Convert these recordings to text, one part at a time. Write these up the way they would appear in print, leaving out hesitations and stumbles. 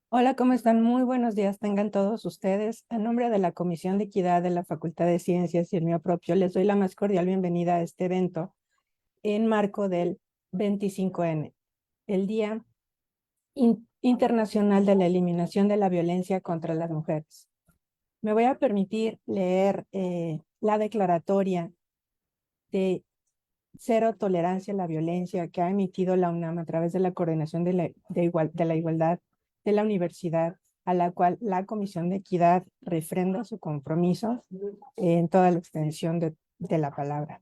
Hola, ¿cómo están? Muy buenos días tengan todos ustedes. En nombre de la Comisión de Equidad de la Facultad de Ciencias y el mío propio, les doy la más cordial bienvenida a este evento en marco del 25N, el Día Internacional de la Eliminación de la Violencia contra las Mujeres. Me voy a permitir leer la declaratoria de cero tolerancia a la violencia que ha emitido la UNAM a través de la Coordinación de la Igualdad de la Universidad, a la cual la Comisión de Equidad refrenda su compromiso en toda la extensión de la palabra.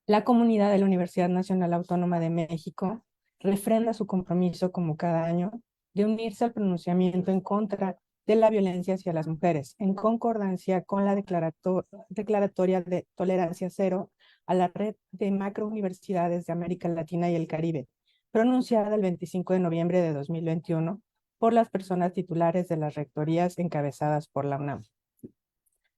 La comunidad de la Universidad Nacional Autónoma de México refrenda su compromiso, como cada año, de unirse al pronunciamiento en contra de la violencia hacia las mujeres, en concordancia con la declaratoria de tolerancia cero a la red de macrouniversidades de América Latina y el Caribe, pronunciada el 25 de noviembre de 2021 por las personas titulares de las rectorías encabezadas por la UNAM.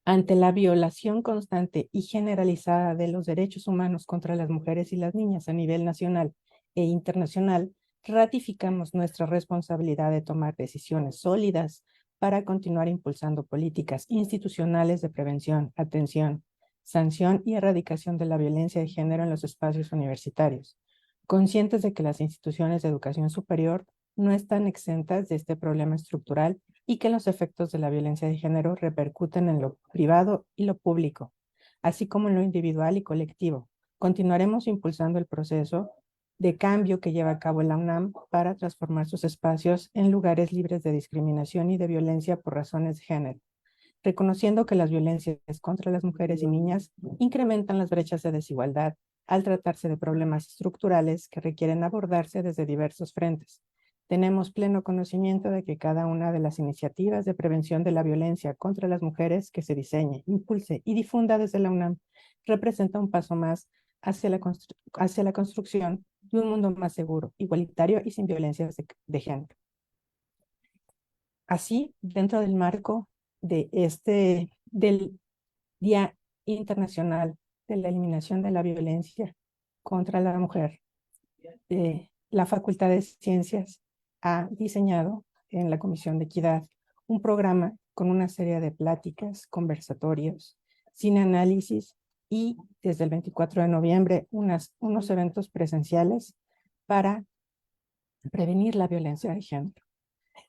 Ante la violación constante y generalizada de los derechos humanos contra las mujeres y las niñas a nivel nacional e internacional, ratificamos nuestra responsabilidad de tomar decisiones sólidas para continuar impulsando políticas institucionales de prevención, atención, sanción y erradicación de la violencia de género en los espacios universitarios, conscientes de que las instituciones de educación superior no están exentas de este problema estructural y que los efectos de la violencia de género repercuten en lo privado y lo público, así como en lo individual y colectivo. Continuaremos impulsando el proceso de cambio que lleva a cabo la UNAM para transformar sus espacios en lugares libres de discriminación y de violencia por razones de género, reconociendo que las violencias contra las mujeres y niñas incrementan las brechas de desigualdad al tratarse de problemas estructurales que requieren abordarse desde diversos frentes. Tenemos pleno conocimiento de que cada una de las iniciativas de prevención de la violencia contra las mujeres que se diseñe, impulse y difunda desde la UNAM representa un paso más hacia la construcción de un mundo más seguro, igualitario y sin violencias de género. Así, dentro del marco del Día Internacional de la Eliminación de la Violencia contra la Mujer, la Facultad de Ciencias ha diseñado en la Comisión de Equidad un programa con una serie de pláticas, conversatorios, sin análisis y desde el 24 de noviembre unos eventos presenciales para prevenir la violencia de género.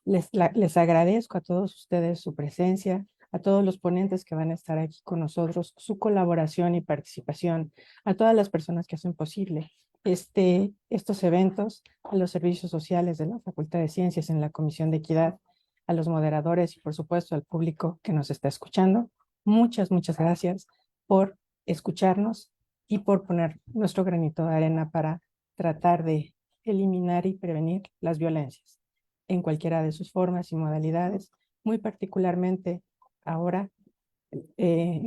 Les agradezco a todos ustedes su presencia, a todos los ponentes que van a estar aquí con nosotros, su colaboración y participación, a todas las personas que hacen posible estos eventos, a los servicios sociales de la Facultad de Ciencias en la Comisión de Equidad, a los moderadores y por supuesto al público que nos está escuchando. Muchas gracias por escucharnos y por poner nuestro granito de arena para tratar de eliminar y prevenir las violencias en cualquiera de sus formas y modalidades, muy particularmente ahora eh,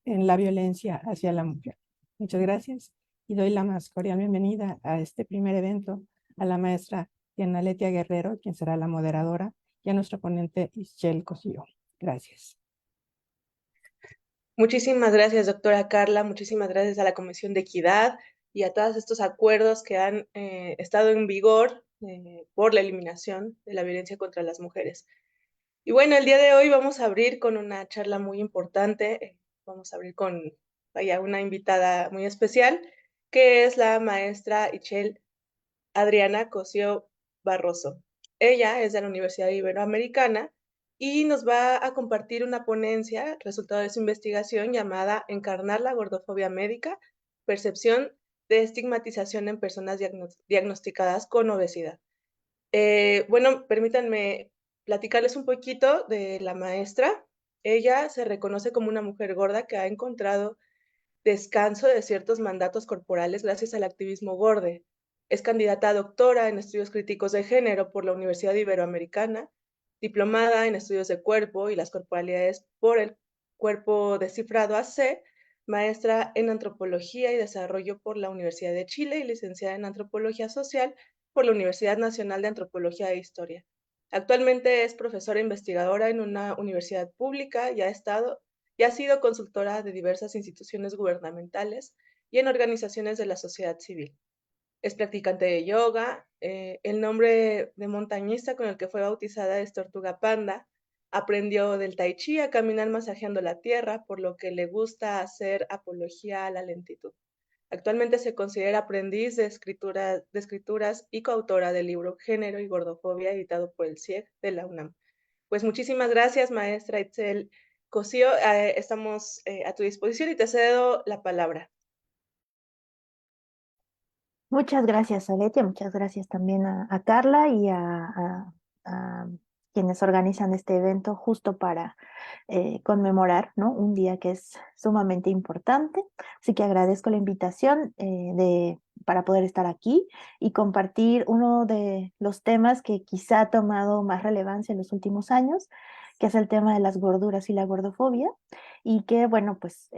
en la violencia hacia la mujer. Muchas gracias y doy la más cordial bienvenida a este primer evento a la maestra Diana Letia Guerrero, quien será la moderadora, y a nuestra ponente Ischel Cosío. Gracias. Muchísimas gracias, doctora Carla. Muchísimas gracias a la Comisión de Equidad y a todos estos acuerdos que han estado en vigor por la eliminación de la violencia contra las mujeres. Y bueno, el día de hoy vamos a abrir con una charla muy importante. Vamos a abrir con una invitada muy especial, que es la maestra Ischel Adriana Cosío Barroso. Ella es de la Universidad Iberoamericana y nos va a compartir una ponencia, resultado de su investigación llamada Encarnar la gordofobia médica, percepción de estigmatización en personas diagnosticadas con obesidad. Bueno, permítanme platicarles un poquito de la maestra. Ella se reconoce como una mujer gorda que ha encontrado descanso de ciertos mandatos corporales gracias al activismo gorde. Es candidata a doctora en estudios críticos de género por la Universidad Iberoamericana, diplomada en estudios de cuerpo y las corporalidades por el Cuerpo Descifrado AC, maestra en antropología y desarrollo por la Universidad de Chile y licenciada en antropología social por la Universidad Nacional de Antropología e Historia. Actualmente es profesora investigadora en una universidad pública y ha sido consultora de diversas instituciones gubernamentales y en organizaciones de la sociedad civil. es practicante de yoga. El nombre de montañista con el que fue bautizada es Tortuga Panda. Aprendió del tai chi a caminar masajeando la tierra, por lo que le gusta hacer apología a la lentitud. Actualmente se considera aprendiz de escrituras y coautora del libro Género y Gordofobia, editado por el CIEG de la UNAM. Pues muchísimas gracias, maestra Itzel Cosío. Estamos a tu disposición y te cedo la palabra. Muchas gracias, Aletia. Muchas gracias también a Carla y a quienes organizan este evento justo para conmemorar, ¿no? Un día que es sumamente importante. Así que agradezco la invitación para poder estar aquí y compartir uno de los temas que quizá ha tomado más relevancia en los últimos años, que es el tema de las gorduras y la gordofobia, y que, bueno, pues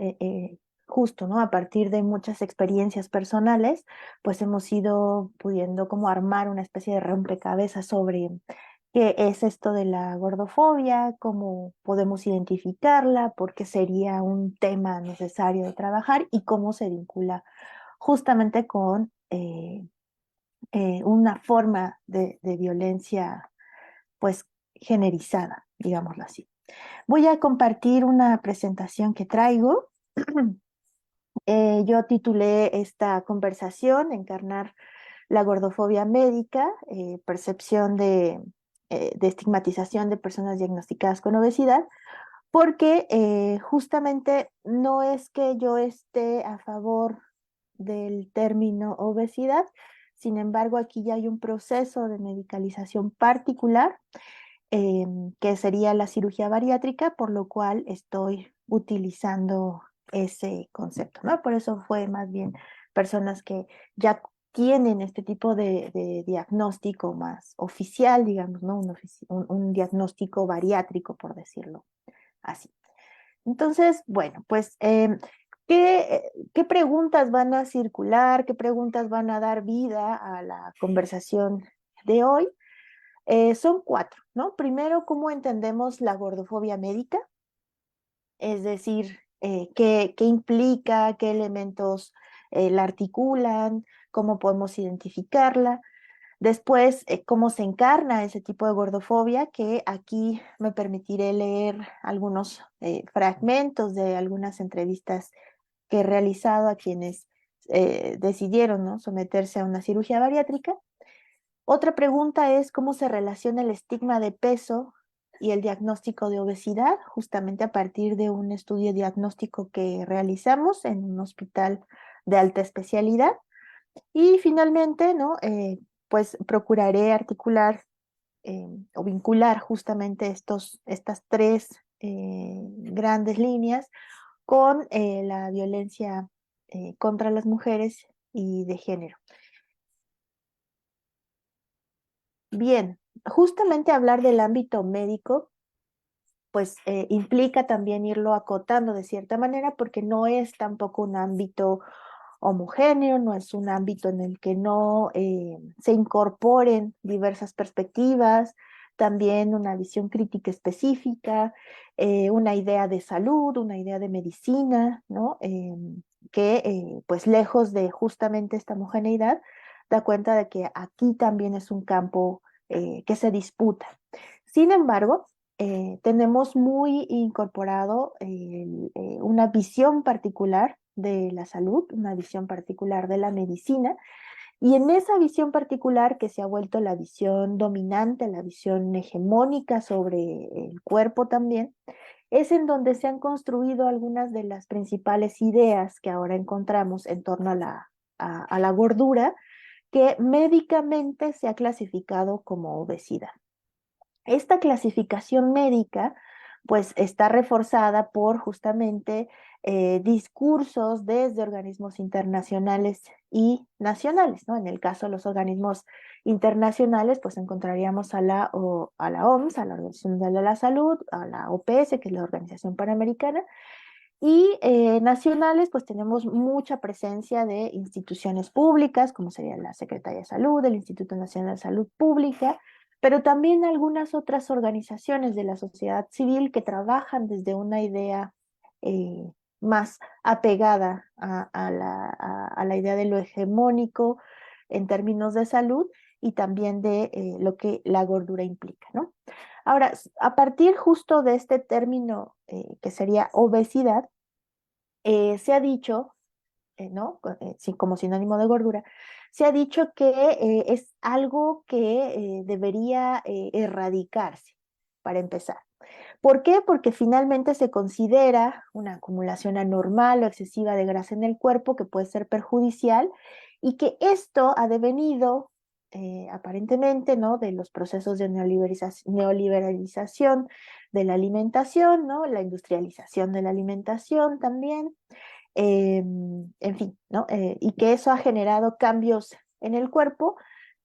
justo, ¿no? A partir de muchas experiencias personales, pues hemos ido pudiendo como armar una especie de rompecabezas sobre qué es esto de la gordofobia, cómo podemos identificarla, por qué sería un tema necesario de trabajar y cómo se vincula justamente con una forma de violencia pues generizada, digámoslo así. Voy a compartir una presentación que traigo. Yo titulé esta conversación Encarnar la gordofobia médica, percepción de estigmatización de personas diagnosticadas con obesidad, porque justamente no es que yo esté a favor del término obesidad, sin embargo aquí ya hay un proceso de medicalización particular, que sería la cirugía bariátrica, por lo cual estoy utilizando ese concepto, ¿no? Por eso fue más bien personas que ya tienen este tipo de diagnóstico más oficial, digamos, ¿no? Un diagnóstico bariátrico, por decirlo así. Entonces, bueno, pues, ¿qué preguntas van a circular? ¿Qué preguntas van a dar vida a la conversación de hoy? Son cuatro, ¿no? Primero, ¿cómo entendemos la gordofobia médica? Es decir, qué implica, qué elementos la articulan, cómo podemos identificarla. Después, cómo se encarna ese tipo de gordofobia, que aquí me permitiré leer algunos fragmentos de algunas entrevistas que he realizado a quienes decidieron, ¿no? someterse a una cirugía bariátrica. Otra pregunta es cómo se relaciona el estigma de peso y el diagnóstico de obesidad, justamente a partir de un estudio diagnóstico que realizamos en un hospital de alta especialidad. Y finalmente, ¿no? Pues procuraré articular o vincular justamente estas tres grandes líneas con la violencia contra las mujeres y de género. Bien, justamente hablar del ámbito médico, pues implica también irlo acotando de cierta manera porque no es tampoco un ámbito homogéneo, no es un ámbito en el que no se incorporen diversas perspectivas, también una visión crítica específica, una idea de salud, una idea de medicina, ¿no? Que pues lejos de justamente esta homogeneidad, da cuenta de que aquí también es un campo que se disputa. Sin embargo, tenemos muy incorporado una visión particular de la salud, una visión particular de la medicina, y en esa visión particular que se ha vuelto la visión dominante, la visión hegemónica sobre el cuerpo también, es en donde se han construido algunas de las principales ideas que ahora encontramos en torno a la gordura, que médicamente se ha clasificado como obesidad. Esta clasificación médica pues está reforzada por justamente discursos desde organismos internacionales y nacionales, ¿no? En el caso de los organismos internacionales, pues encontraríamos a la OMS, a la Organización Mundial de la Salud, a la OPS, que es la Organización Panamericana, y nacionales, pues tenemos mucha presencia de instituciones públicas, como sería la Secretaría de Salud, el Instituto Nacional de Salud Pública, pero también algunas otras organizaciones de la sociedad civil que trabajan desde una idea más apegada a la idea de lo hegemónico, en términos de salud y también de lo que la gordura implica, ¿no? Ahora, a partir justo de este término que sería obesidad, se ha dicho, ¿no? Como sinónimo de gordura, se ha dicho que es algo que debería erradicarse, para empezar. ¿Por qué? Porque finalmente se considera una acumulación anormal o excesiva de grasa en el cuerpo que puede ser perjudicial y que esto ha devenido aparentemente, ¿no? De los procesos de neoliberalización de la alimentación, ¿no? La industrialización de la alimentación también, en fin, ¿no? Y que eso ha generado cambios en el cuerpo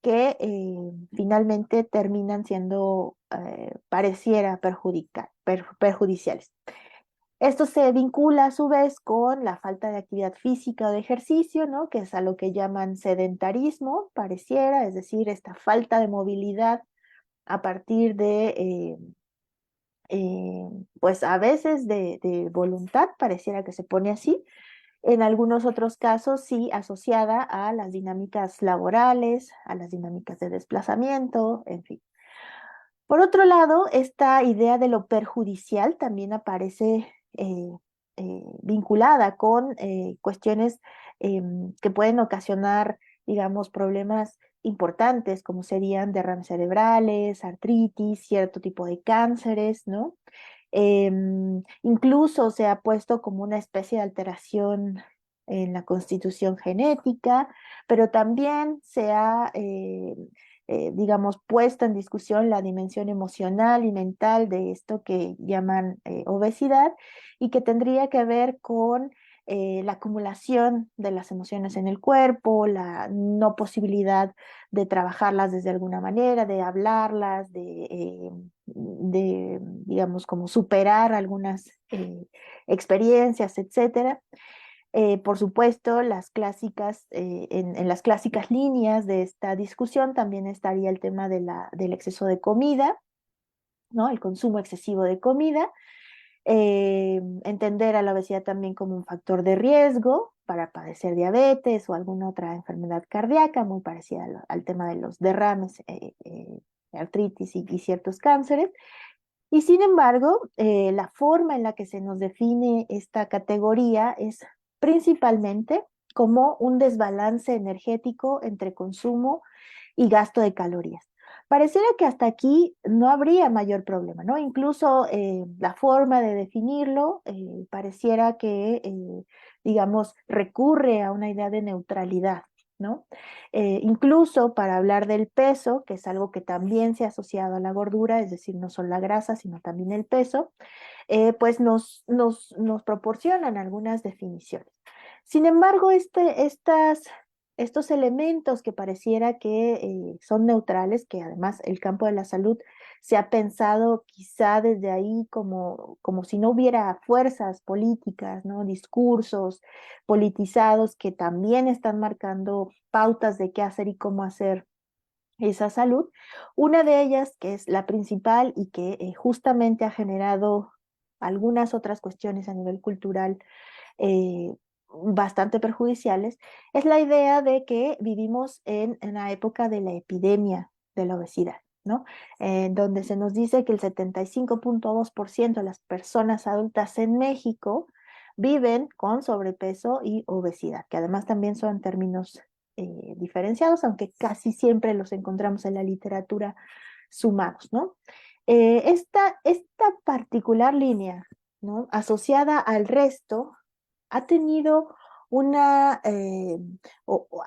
que finalmente terminan siendo, pareciera, perjudiciales. Esto se vincula a su vez con la falta de actividad física o de ejercicio, ¿no? Que es a lo que llaman sedentarismo, pareciera, es decir, esta falta de movilidad a partir de pues a veces de voluntad, pareciera que se pone así. En algunos otros casos sí asociada a las dinámicas laborales, a las dinámicas de desplazamiento, en fin. Por otro lado, esta idea de lo perjudicial también aparece vinculada con cuestiones que pueden ocasionar, digamos, problemas importantes como serían derrames cerebrales, artritis, cierto tipo de cánceres, ¿no? Incluso se ha puesto como una especie de alteración en la constitución genética, pero también se ha, digamos, puesto en discusión la dimensión emocional y mental de esto que llaman obesidad y que tendría que ver con la acumulación de las emociones en el cuerpo, la no posibilidad de trabajarlas desde alguna manera, de hablarlas, de digamos, como superar algunas experiencias, etcétera. Por supuesto, las clásicas, en las clásicas líneas de esta discusión también estaría el tema del exceso de comida, ¿no? El consumo excesivo de comida, entender a la obesidad también como un factor de riesgo para padecer diabetes o alguna otra enfermedad cardíaca, muy parecida al tema de los derrames, artritis y ciertos cánceres. Y sin embargo, la forma en la que se nos define esta categoría es principalmente como un desbalance energético entre consumo y gasto de calorías. Pareciera que hasta aquí no habría mayor problema, ¿no? Incluso la forma de definirlo pareciera que, digamos, recurre a una idea de neutralidad, ¿no? Incluso para hablar del peso, que es algo que también se ha asociado a la gordura, es decir, no solo la grasa, sino también el peso, pues nos proporcionan algunas definiciones. Sin embargo, estos elementos que pareciera que son neutrales, que además el campo de la salud se ha pensado quizá desde ahí como si no hubiera fuerzas políticas, ¿no? Discursos politizados que también están marcando pautas de qué hacer y cómo hacer esa salud. Una de ellas, que es la principal y que justamente ha generado algunas otras cuestiones a nivel cultural bastante perjudiciales, es la idea de que vivimos en la época de la epidemia de la obesidad, ¿no? Donde se nos dice que el 75.2% de las personas adultas en México viven con sobrepeso y obesidad, que además también son términos diferenciados, aunque casi siempre los encontramos en la literatura sumados, ¿no? Esta particular línea, ¿no? Asociada al resto, ha tenido o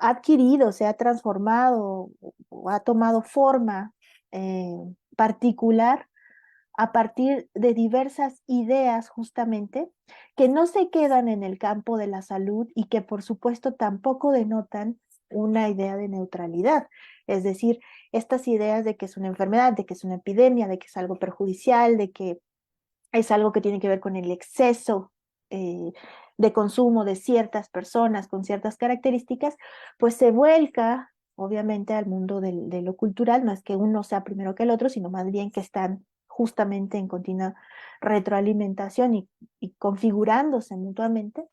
ha adquirido, se ha transformado o ha tomado forma particular a partir de diversas ideas justamente que no se quedan en el campo de la salud y que por supuesto tampoco denotan una idea de neutralidad. Es decir, estas ideas de que es una enfermedad, de que es una epidemia, de que es algo perjudicial, de que es algo que tiene que ver con el exceso de consumo de ciertas personas con ciertas características, pues se vuelca obviamente al mundo de lo cultural. No es que uno sea primero que el otro, sino más bien que están justamente en continua retroalimentación y configurándose mutuamente.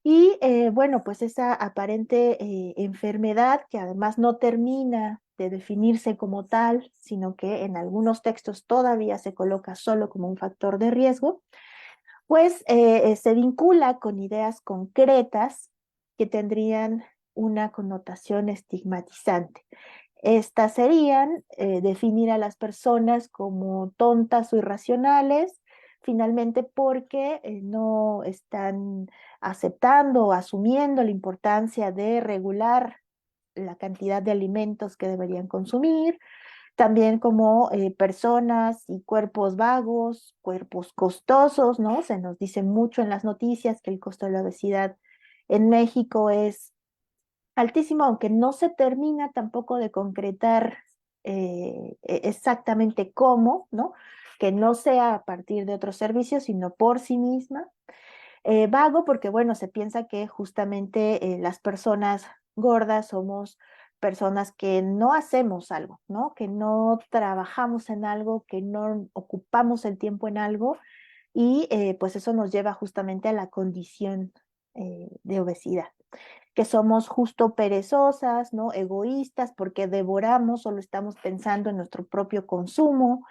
Y bueno, pues esa aparente enfermedad que además no termina de definirse como tal, sino que en algunos textos todavía se coloca solo como un factor de riesgo, pues se vincula con ideas concretas que tendrían una connotación estigmatizante. Estas serían definir a las personas como tontas o irracionales, finalmente porque no están aceptando o asumiendo la importancia de regular la cantidad de alimentos que deberían consumir, también como personas y cuerpos vagos, cuerpos costosos, ¿no? Se nos dice mucho en las noticias que el costo de la obesidad en México es altísimo, aunque no se termina tampoco de concretar exactamente cómo, ¿no? Que no sea a partir de otros servicios, sino por sí misma. Vago porque, bueno, se piensa que justamente las personas gordas somos personas que no hacemos algo, ¿no? Que no trabajamos en algo, que no ocupamos el tiempo en algo y pues eso nos lleva justamente a la condición de obesidad, que somos justo perezosas, ¿no? Egoístas porque devoramos, solo estamos pensando en nuestro propio consumo.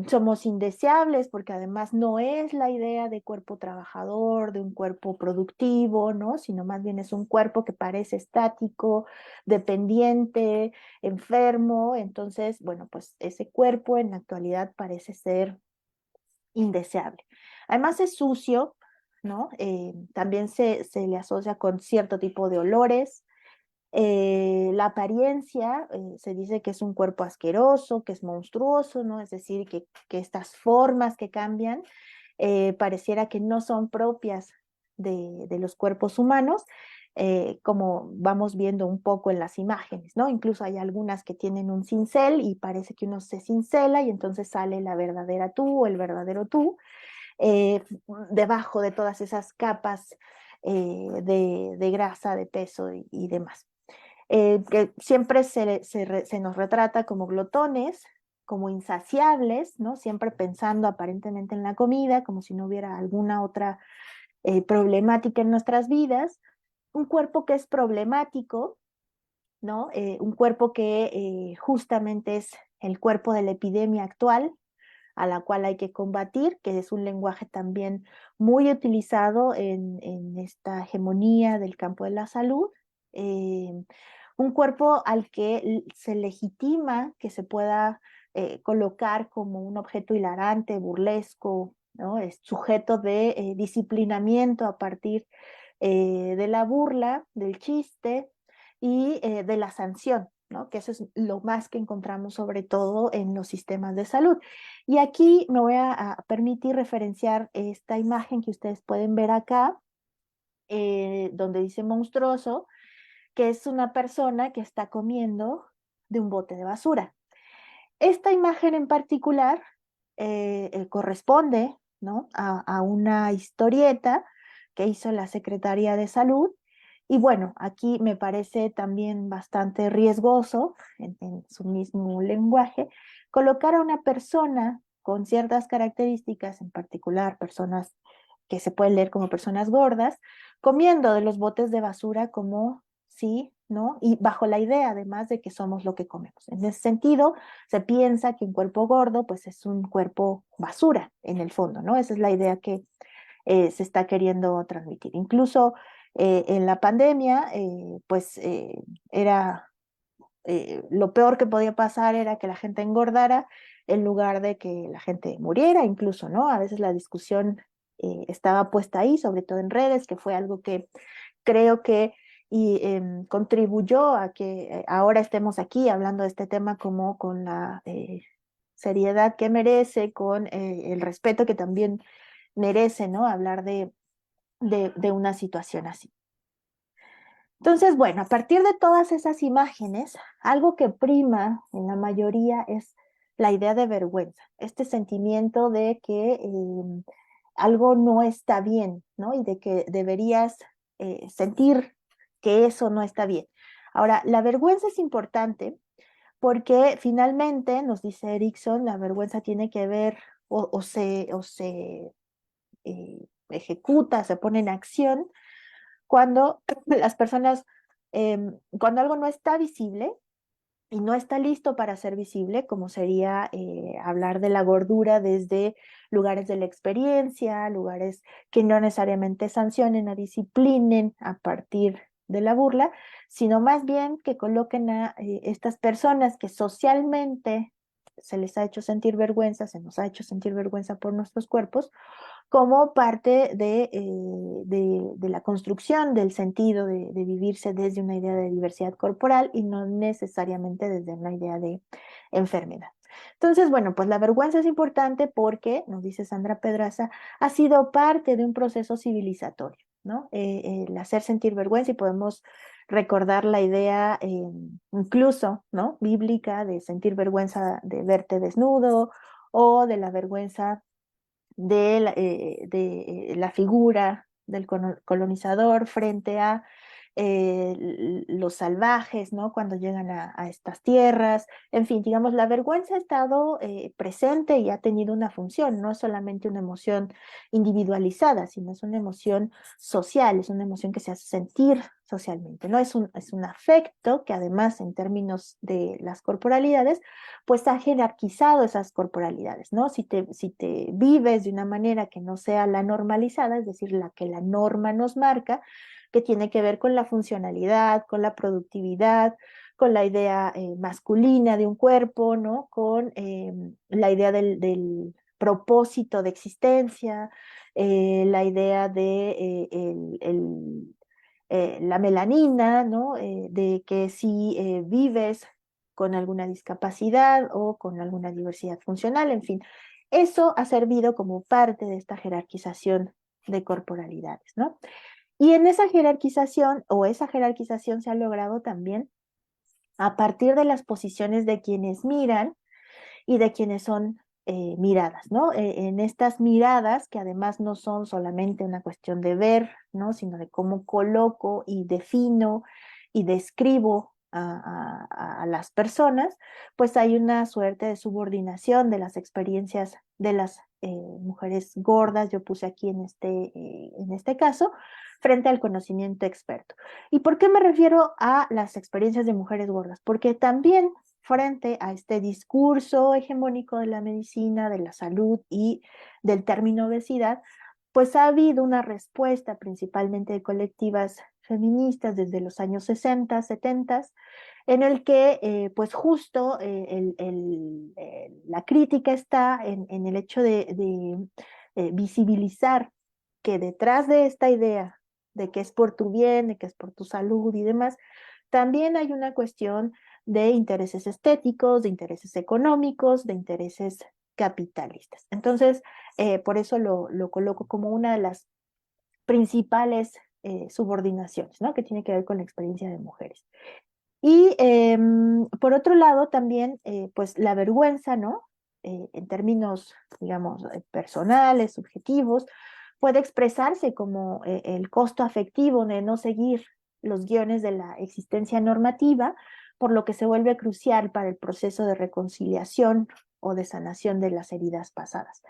Somos indeseables porque además no es la idea de cuerpo trabajador, de un cuerpo productivo, ¿no? Sino más bien es un cuerpo que parece estático, dependiente, enfermo. Entonces, bueno, pues ese cuerpo en la actualidad parece ser indeseable. Además es sucio, ¿no? También se le asocia con cierto tipo de olores. La apariencia, se dice que es un cuerpo asqueroso, que es monstruoso, ¿no? Es decir, que estas formas que cambian pareciera que no son propias de los cuerpos humanos, como vamos viendo un poco en las imágenes, ¿no? Incluso hay algunas que tienen un cincel y parece que uno se cincela y entonces sale la verdadera tú o el verdadero tú, eh, debajo de todas esas capas de grasa, de peso y demás. Que siempre se nos retrata como glotones, como insaciables, ¿no? Siempre pensando aparentemente en la comida, como si no hubiera alguna otra problemática en nuestras vidas. Un cuerpo que es problemático, ¿no? Un cuerpo que justamente es el cuerpo de la epidemia actual, a la cual hay que combatir, que es un lenguaje también muy utilizado en esta hegemonía del campo de la salud. Un cuerpo al que se legitima que se pueda colocar como un objeto hilarante, burlesco, ¿no? Es sujeto de disciplinamiento a partir de la burla, del chiste y de la sanción, ¿no? Que eso es lo más que encontramos sobre todo en los sistemas de salud. Y aquí me voy a permitir referenciar esta imagen que ustedes pueden ver acá, donde dice monstruoso, que es una persona que está comiendo de un bote de basura. Esta imagen en particular corresponde, ¿no? a una historieta que hizo la Secretaría de Salud. Y bueno, aquí me parece también bastante riesgoso, en su mismo lenguaje, colocar a una persona con ciertas características, en particular personas que se pueden leer como personas gordas, comiendo de los botes de basura como sí, ¿no? Y bajo la idea además de que somos lo que comemos. En ese sentido, se piensa que un cuerpo gordo pues es un cuerpo basura en el fondo, ¿no? Esa es la idea que se está queriendo transmitir. Incluso en la pandemia, pues era lo peor que podía pasar era que la gente engordara en lugar de que la gente muriera, incluso, ¿no? A veces la discusión estaba puesta ahí, sobre todo en redes, que fue algo que creo que contribuyó a que ahora estemos aquí hablando de este tema como con la seriedad que merece, con el respeto que también merece, ¿no? Hablar de una situación así. Entonces, bueno, a partir de todas esas imágenes, algo que prima en la mayoría es la idea de vergüenza, este sentimiento de que algo no está bien, ¿no? Y de que deberías sentir que eso no está bien. Ahora, la vergüenza es importante porque finalmente, nos dice Erickson, la vergüenza tiene que ver o se ejecuta, se pone en acción cuando las personas, cuando algo no está visible y no está listo para ser visible, como sería hablar de la gordura desde lugares de la experiencia, lugares que no necesariamente sancionen o disciplinen a partir de la burla, sino más bien que coloquen a estas personas que socialmente se les ha hecho sentir vergüenza, se nos ha hecho sentir vergüenza por nuestros cuerpos, como parte de la construcción del sentido de vivirse desde una idea de diversidad corporal y no necesariamente desde una idea de enfermedad. Entonces, bueno, pues la vergüenza es importante porque, nos dice Sandra Pedraza, ha sido parte de un proceso civilizatorio, ¿no? El hacer sentir vergüenza, y podemos recordar la idea incluso, ¿no? Bíblica, de sentir vergüenza de verte desnudo, o de la vergüenza de la figura del colonizador frente a los salvajes, ¿no? Cuando llegan a estas tierras. En fin, digamos, la vergüenza ha estado presente y ha tenido una función, no es solamente una emoción individualizada, sino es una emoción social, es una emoción que se hace sentir socialmente, ¿no? Es un afecto que además, en términos de las corporalidades, pues ha jerarquizado esas corporalidades, ¿no? Si te vives de una manera que no sea la normalizada, es decir, la que la norma nos marca, que tiene que ver con la funcionalidad, con la productividad, con la idea masculina de un cuerpo, ¿no? Con la idea del propósito de existencia, la idea de la melanina, ¿no? De que si vives con alguna discapacidad o con alguna diversidad funcional, en fin, eso ha servido como parte de esta jerarquización de corporalidades, ¿no? Y en esa jerarquización, o esa jerarquización se ha logrado también a partir de las posiciones de quienes miran y de quienes son miradas, ¿no? En estas miradas, que además no son solamente una cuestión de ver, ¿no? Sino de cómo coloco y defino y describo a las personas, pues hay una suerte de subordinación de las experiencias de las mujeres gordas, yo puse aquí en este caso, frente al conocimiento experto. ¿Y por qué me refiero a las experiencias de mujeres gordas? Porque también frente a este discurso hegemónico de la medicina, de la salud y del término obesidad, pues ha habido una respuesta principalmente de colectivas feministas desde los años 60, 70, en el que pues justo la crítica está en el hecho de visibilizar que detrás de esta idea de que es por tu bien, de que es por tu salud y demás, también hay una cuestión de intereses estéticos, de intereses económicos, de intereses capitalistas. Entonces, por eso lo coloco como una de las principales subordinaciones, ¿no? Que tiene que ver con la experiencia de mujeres. Y por otro lado, también, pues la vergüenza, ¿no? En términos, digamos, personales, subjetivos, puede expresarse como el costo afectivo de no seguir los guiones de la existencia normativa, por lo que se vuelve crucial para el proceso de reconciliación o de sanación de las heridas pasadas.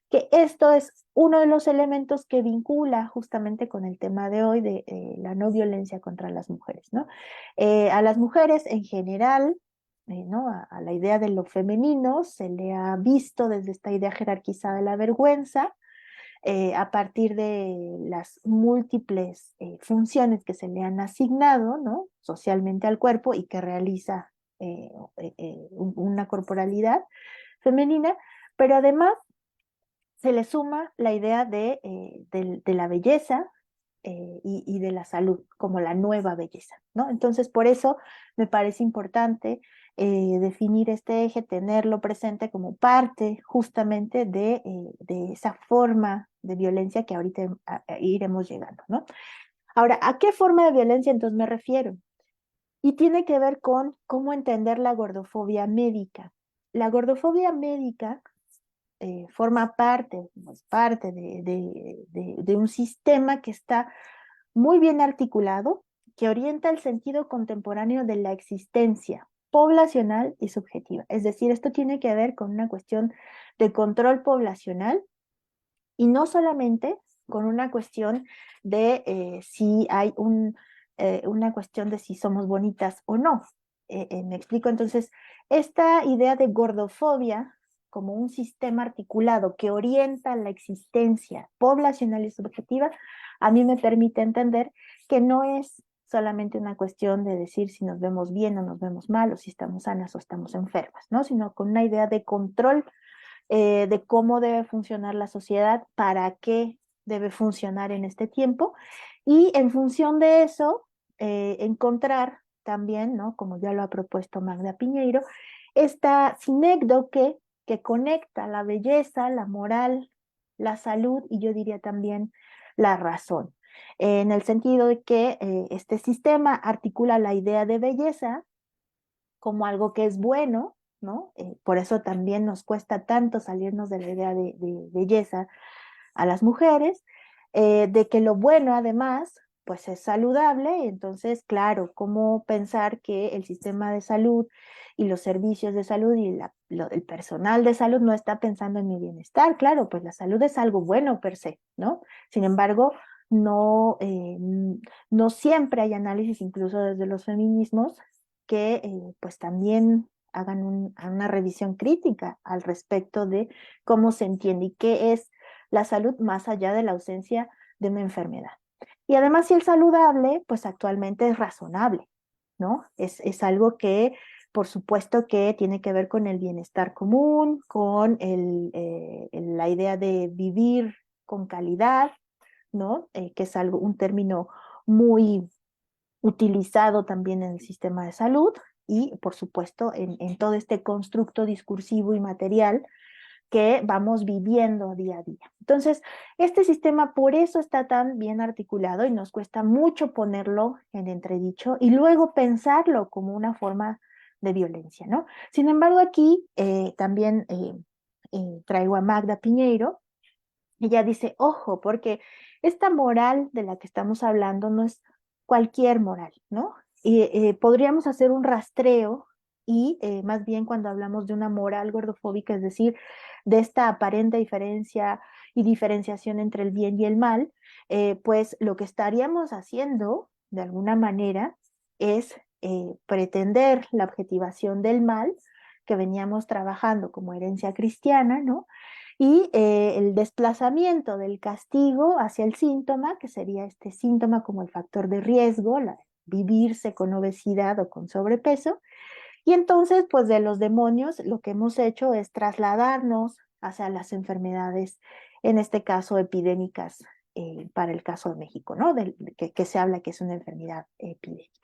Que esto es uno de los elementos que vincula justamente con el tema de hoy de la no violencia contra las mujeres, ¿no? A las mujeres en general, ¿no? A la idea de lo femenino se le ha visto desde esta idea jerarquizada de la vergüenza, a partir de las múltiples funciones que se le han asignado, ¿no? Socialmente al cuerpo y que realiza una corporalidad femenina, pero además se le suma la idea de la belleza y de la salud como la nueva belleza, ¿no? Entonces, por eso me parece importante definir este eje, tenerlo presente como parte justamente de esa forma de violencia que ahorita iremos llegando, ¿no? Ahora, ¿a qué forma de violencia entonces me refiero? Y tiene que ver con cómo entender la gordofobia médica. La gordofobia médica forma parte, pues, parte de un sistema que está muy bien articulado, que orienta el sentido contemporáneo de la existencia poblacional y subjetiva. Es decir, esto tiene que ver con una cuestión de control poblacional y no solamente con una cuestión de si hay una cuestión de si somos bonitas o no. Me explico, entonces, esta idea de gordofobia como un sistema articulado que orienta la existencia poblacional y subjetiva, a mí me permite entender que no es solamente una cuestión de decir si nos vemos bien o nos vemos mal, o si estamos sanas o estamos enfermas, ¿no? Sino con una idea de control de cómo debe funcionar la sociedad, para qué debe funcionar en este tiempo, y en función de eso, encontrar también, ¿no? Como ya lo ha propuesto Magda Piñeiro, esta sinécdoque que conecta la belleza, la moral, la salud y yo diría también la razón. En el sentido de que este sistema articula la idea de belleza como algo que es bueno, ¿no? Por eso también nos cuesta tanto salirnos de la idea de belleza a las mujeres, de que lo bueno además, pues es saludable. Entonces, claro, ¿cómo pensar que el sistema de salud y los servicios de salud y el personal de salud no está pensando en mi bienestar? Claro, pues la salud es algo bueno per se, ¿no? Sin embargo, no, no siempre hay análisis, incluso desde los feminismos, que pues también hagan una revisión crítica al respecto de cómo se entiende y qué es la salud más allá de la ausencia de una enfermedad. Y además, si el saludable, pues actualmente es razonable, ¿no? Es algo que, por supuesto, que tiene que ver con el bienestar común, con la idea de vivir con calidad, ¿no? Que es algo, un término muy utilizado también en el sistema de salud y, por supuesto, en todo este constructo discursivo y material que vamos viviendo día a día. Entonces, este sistema por eso está tan bien articulado y nos cuesta mucho ponerlo en entredicho y luego pensarlo como una forma de violencia, ¿no? Sin embargo, aquí también traigo a Magda Piñeiro. Ella dice, ojo, porque esta moral de la que estamos hablando no es cualquier moral, ¿no? Y podríamos hacer un rastreo y más bien cuando hablamos de una moral gordofóbica, es decir, de esta aparente diferencia y diferenciación entre el bien y el mal, pues lo que estaríamos haciendo de alguna manera es pretender la objetivación del mal que veníamos trabajando como herencia cristiana, ¿no? Y el desplazamiento del castigo hacia el síntoma, que sería este síntoma como el factor de riesgo, vivirse con obesidad o con sobrepeso. Y entonces, pues de los demonios, lo que hemos hecho es trasladarnos hacia las enfermedades, en este caso epidémicas, para el caso de México, ¿no? Que se habla que es una enfermedad epidémica.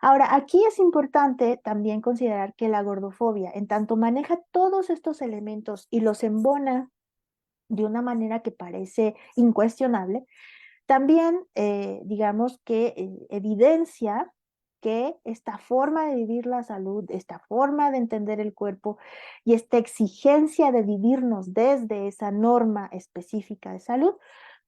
Ahora, aquí es importante también considerar que la gordofobia, en tanto maneja todos estos elementos y los embona de una manera que parece incuestionable, también digamos que evidencia que esta forma de vivir la salud, esta forma de entender el cuerpo y esta exigencia de vivirnos desde esa norma específica de salud,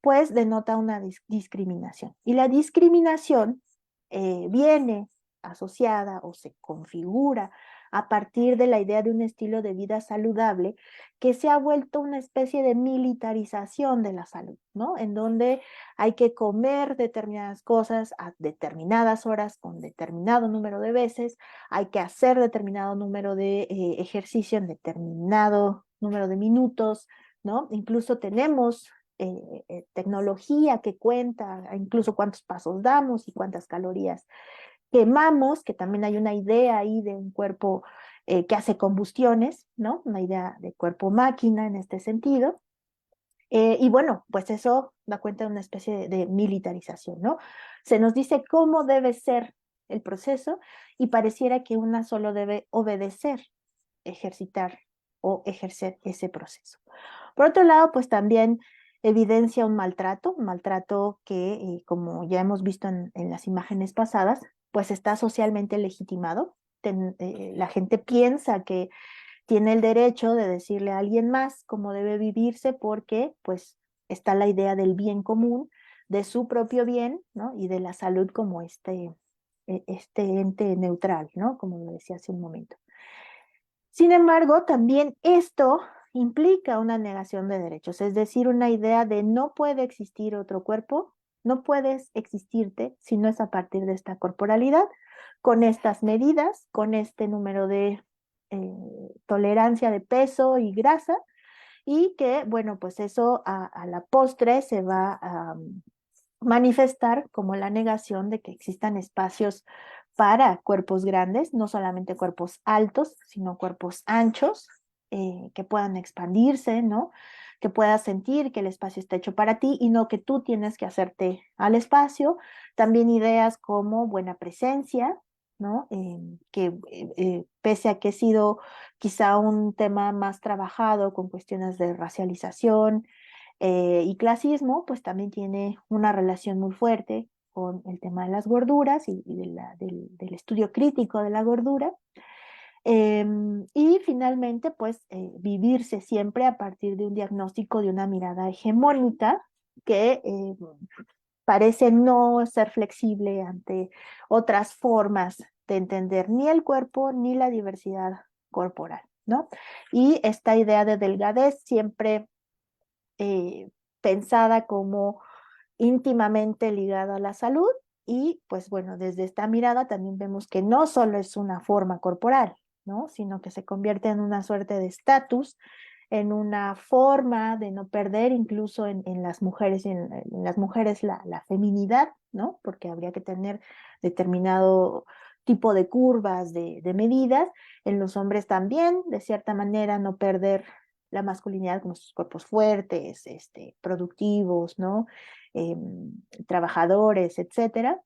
pues denota una discriminación. Y la discriminación viene asociada o se configura a partir de la idea de un estilo de vida saludable que se ha vuelto una especie de militarización de la salud, ¿no? En donde hay que comer determinadas cosas a determinadas horas con determinado número de veces, hay que hacer determinado número de ejercicio en determinado número de minutos, ¿no? Incluso tenemos tecnología que cuenta incluso cuántos pasos damos y cuántas calorías quemamos, que también hay una idea ahí de un cuerpo que hace combustiones, ¿no? Una idea de cuerpo máquina en este sentido. Y bueno, pues eso da cuenta de una especie de militarización, ¿no? Se nos dice cómo debe ser el proceso y pareciera que una solo debe obedecer, ejercitar o ejercer ese proceso. Por otro lado, pues también evidencia un maltrato que, como ya hemos visto en las imágenes pasadas, pues está socialmente legitimado. La gente piensa que tiene el derecho de decirle a alguien más cómo debe vivirse porque pues está la idea del bien común, de su propio bien, ¿no? Y de la salud como este ente neutral, ¿no? Como lo decía hace un momento. Sin embargo, también esto implica una negación de derechos, es decir, una idea de no puede existir otro cuerpo, no puedes existirte si no es a partir de esta corporalidad, con estas medidas, con este número de tolerancia de peso y grasa, y que, bueno, pues eso a la postre se va a manifestar como la negación de que existan espacios para cuerpos grandes, no solamente cuerpos altos, sino cuerpos anchos, que puedan expandirse, ¿no? Que puedas sentir que el espacio está hecho para ti y no que tú tienes que hacerte al espacio. También ideas como buena presencia, ¿no? Pese a que ha sido quizá un tema más trabajado con cuestiones de racialización, y clasismo, pues también tiene una relación muy fuerte con el tema de las gorduras y del estudio crítico de la gordura. Y finalmente, pues vivirse siempre a partir de un diagnóstico de una mirada hegemónica que parece no ser flexible ante otras formas de entender ni el cuerpo ni la diversidad corporal, ¿no? Y esta idea de delgadez siempre pensada como íntimamente ligada a la salud y pues bueno, desde esta mirada también vemos que no solo es una forma corporal, ¿no? Sino que se convierte en una suerte de estatus, en una forma de no perder incluso en las mujeres, en las mujeres la feminidad, ¿no? Porque habría que tener determinado tipo de curvas, de medidas, en los hombres también, de cierta manera, no perder la masculinidad con sus cuerpos fuertes, productivos, ¿no? Trabajadores, etcétera.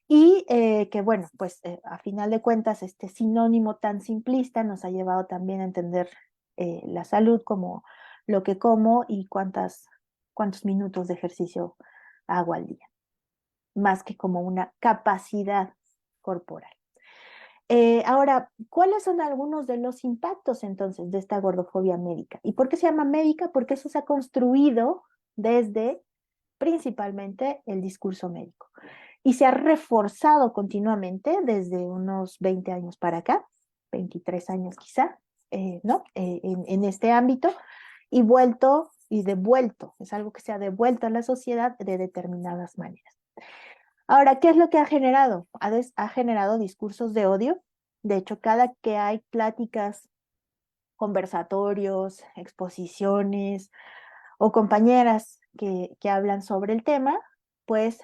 Y que bueno, pues a final de cuentas este sinónimo tan simplista nos ha llevado también a entender la salud como lo que como y cuántos minutos de ejercicio hago al día, más que como una capacidad corporal. Ahora, ¿cuáles son algunos de los impactos entonces de esta gordofobia médica? ¿Y por qué se llama médica? Porque eso se ha construido desde principalmente el discurso médico y se ha reforzado continuamente desde unos 20 años para acá, 23 años quizá, ¿no? En este ámbito y vuelto y devuelto, es algo que se ha devuelto a la sociedad de determinadas maneras. Ahora, ¿qué es lo que ha generado? Ha generado discursos de odio. De hecho, cada que hay pláticas, conversatorios, exposiciones o compañeras que hablan sobre el tema, pues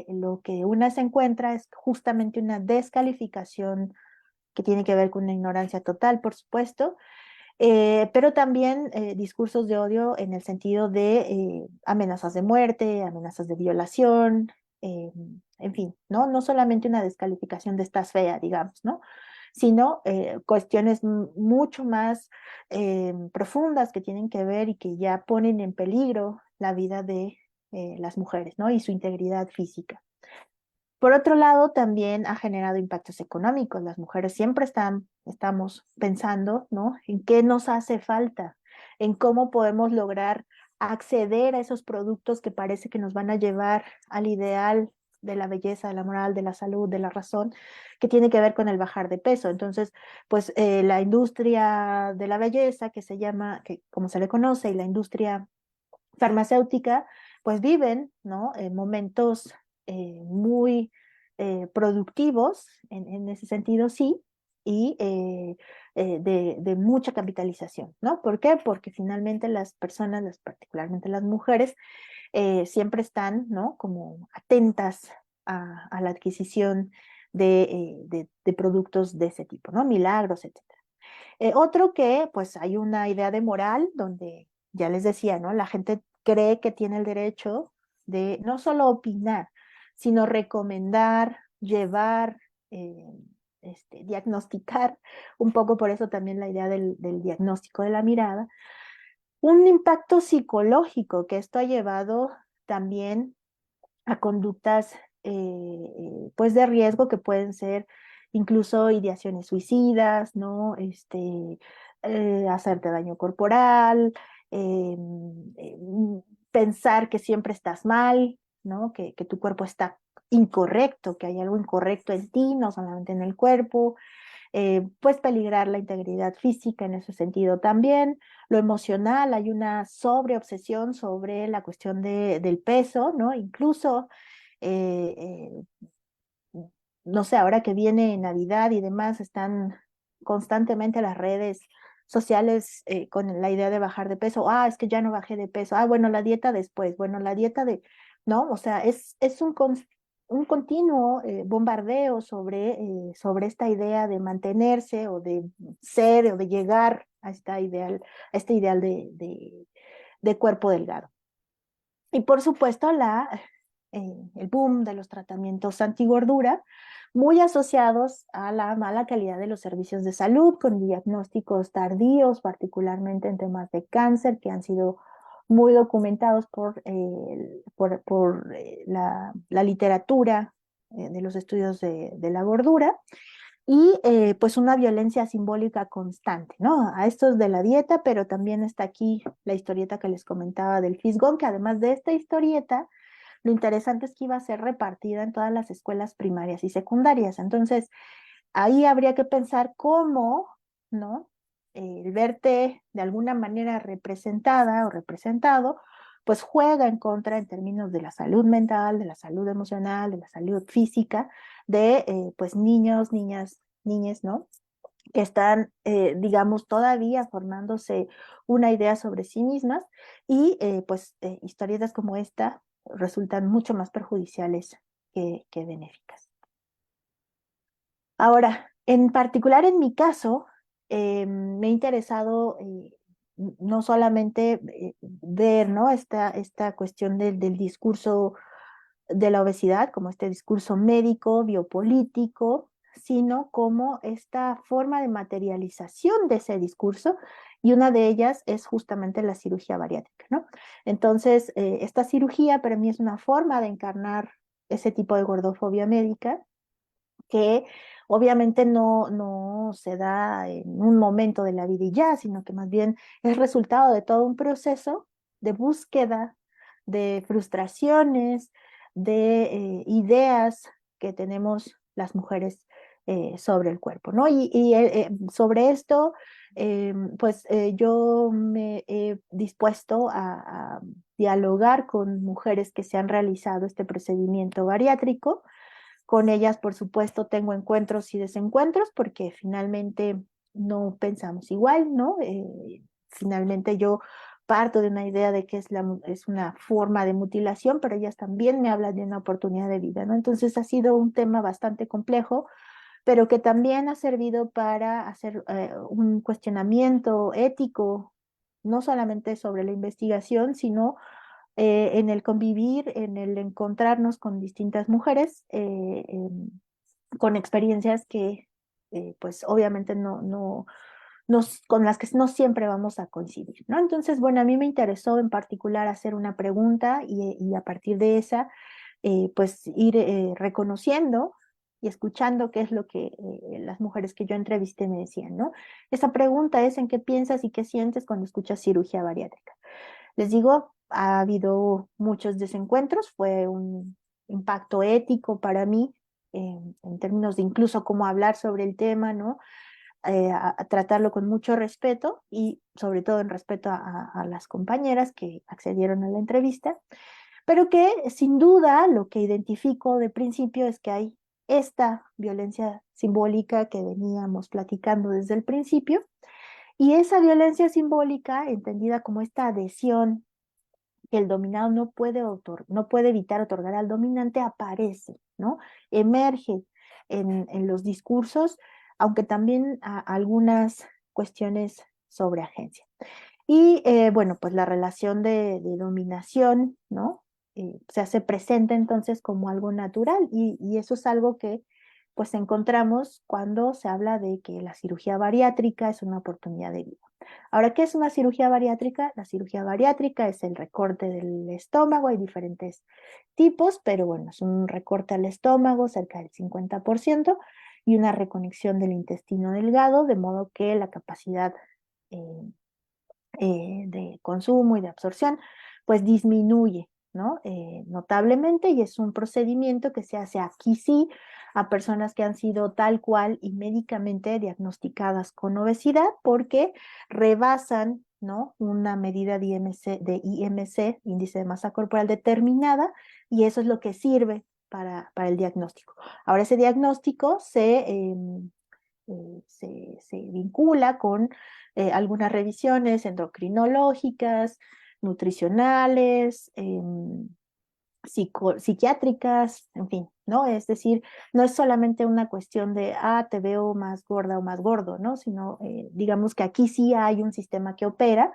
lo que una se encuentra es justamente una descalificación que tiene que ver con una ignorancia total, por supuesto, pero también discursos de odio en el sentido de amenazas de muerte, amenazas de violación, en fin, ¿no? No solamente una descalificación de estás fea, digamos, ¿no? Sino cuestiones mucho más profundas que tienen que ver y que ya ponen en peligro la vida de las mujeres, ¿no? Y su integridad física. Por otro lado, también ha generado impactos económicos. Las mujeres siempre estamos pensando, ¿no? En qué nos hace falta, en cómo podemos lograr acceder a esos productos que parece que nos van a llevar al ideal de la belleza, de la moral, de la salud, de la razón, que tiene que ver con el bajar de peso. Entonces, pues la industria de la belleza, que se llama, que como se le conoce, y la industria farmacéutica, pues viven, ¿no? Momentos muy productivos en ese sentido, sí, y de mucha capitalización, ¿no? ¿Por qué? Porque finalmente las personas, particularmente las mujeres, siempre están, ¿no? Como atentas a la adquisición de productos de ese tipo, ¿no? Milagros, etcétera. Otro que, pues, hay una idea de moral donde, ya les decía, ¿no? La gente cree que tiene el derecho de no solo opinar, sino recomendar, llevar, diagnosticar, un poco por eso también la idea del diagnóstico de la mirada, un impacto psicológico que esto ha llevado también a conductas pues de riesgo que pueden ser incluso ideaciones suicidas, ¿no? Hacerte daño corporal, eh, eh, pensar que siempre estás mal, ¿no? Que tu cuerpo está incorrecto, que hay algo incorrecto en ti, no solamente en el cuerpo. pues peligrar la integridad física en ese sentido también. Lo emocional, hay una sobreobsesión sobre la cuestión del peso, ¿no? Incluso, no sé, ahora que viene Navidad y demás, están constantemente las redes sociales con la idea de bajar de peso. Ah, es que ya no bajé de peso. Ah, bueno, la dieta después. Bueno, la dieta de, ¿no? O sea, es un continuo bombardeo sobre esta idea de mantenerse o de ser o de llegar a este ideal de cuerpo delgado. Y por supuesto, el boom de los tratamientos antigordura, muy asociados a la mala calidad de los servicios de salud, con diagnósticos tardíos, particularmente en temas de cáncer, que han sido muy documentados por la literatura de los estudios de la gordura, y pues una violencia simbólica constante, ¿no? A estos de la dieta, pero también está aquí la historieta que les comentaba del Fisgón, que además de esta historieta, lo interesante es que iba a ser repartida en todas las escuelas primarias y secundarias. Entonces, ahí habría que pensar cómo, ¿no? El verte de alguna manera representada o representado, pues juega en contra en términos de la salud mental, de la salud emocional, de la salud física, de pues niños, niñas, niñes, ¿no? Que están, digamos, todavía formándose una idea sobre sí mismas y pues historietas como esta resultan mucho más perjudiciales que benéficas. Ahora, en particular en mi caso, me ha interesado no solamente ver, ¿no? esta cuestión del discurso de la obesidad, como este discurso médico, biopolítico, sino como esta forma de materialización de ese discurso, y una de ellas es justamente la cirugía bariátrica, ¿no? Entonces, esta cirugía para mí es una forma de encarnar ese tipo de gordofobia médica que obviamente no se da en un momento de la vida y ya, sino que más bien es resultado de todo un proceso de búsqueda, de frustraciones, de ideas que tenemos las mujeres sobre el cuerpo, ¿no? Y sobre esto, pues yo me he dispuesto a dialogar con mujeres que se han realizado este procedimiento bariátrico. Con ellas, por supuesto, tengo encuentros y desencuentros porque finalmente no pensamos igual, ¿no? Finalmente yo parto de una idea de que es una forma de mutilación, pero ellas también me hablan de una oportunidad de vida, ¿no? Entonces ha sido un tema bastante complejo, pero que también ha servido para hacer un cuestionamiento ético, no solamente sobre la investigación, sino en el convivir, en el encontrarnos con distintas mujeres, con experiencias que pues obviamente con las que no siempre vamos a coincidir, ¿no? Entonces, bueno, a mí me interesó en particular hacer una pregunta y a partir de esa, pues ir reconociendo y escuchando qué es lo que las mujeres que yo entrevisté me decían, ¿no? Esa pregunta es en qué piensas y qué sientes cuando escuchas cirugía bariátrica. Les digo, ha habido muchos desencuentros, fue un impacto ético para mí, en términos de incluso cómo hablar sobre el tema, ¿no? A tratarlo con mucho respeto y sobre todo en respeto a las compañeras que accedieron a la entrevista, pero que sin duda lo que identifico de principio es que hay esta violencia simbólica que veníamos platicando desde el principio, y esa violencia simbólica, entendida como esta adhesión que el dominado no puede evitar otorgar al dominante, aparece, ¿no? Emerge en los discursos, aunque también algunas cuestiones sobre agencia. Y bueno, pues la relación de dominación, ¿no? Se hace presente entonces como algo natural, y eso es algo que pues encontramos cuando se habla de que la cirugía bariátrica es una oportunidad de vida. Ahora, ¿qué es una cirugía bariátrica? La cirugía bariátrica es el recorte del estómago, hay diferentes tipos, pero bueno, es un recorte al estómago, cerca del 50%, y una reconexión del intestino delgado, de modo que la capacidad eh, de consumo y de absorción, pues disminuye, ¿no? Notablemente, y es un procedimiento que se hace aquí sí a personas que han sido tal cual y médicamente diagnosticadas con obesidad porque rebasan, ¿no? Una medida de IMC, índice de masa corporal determinada, y eso es lo que sirve para el diagnóstico. Ahora, ese diagnóstico se vincula con algunas revisiones endocrinológicas, nutricionales, psiquiátricas, en fin, ¿no? Es decir, no es solamente una cuestión de, te veo más gorda o más gordo, ¿no? Sino, digamos que aquí sí hay un sistema que opera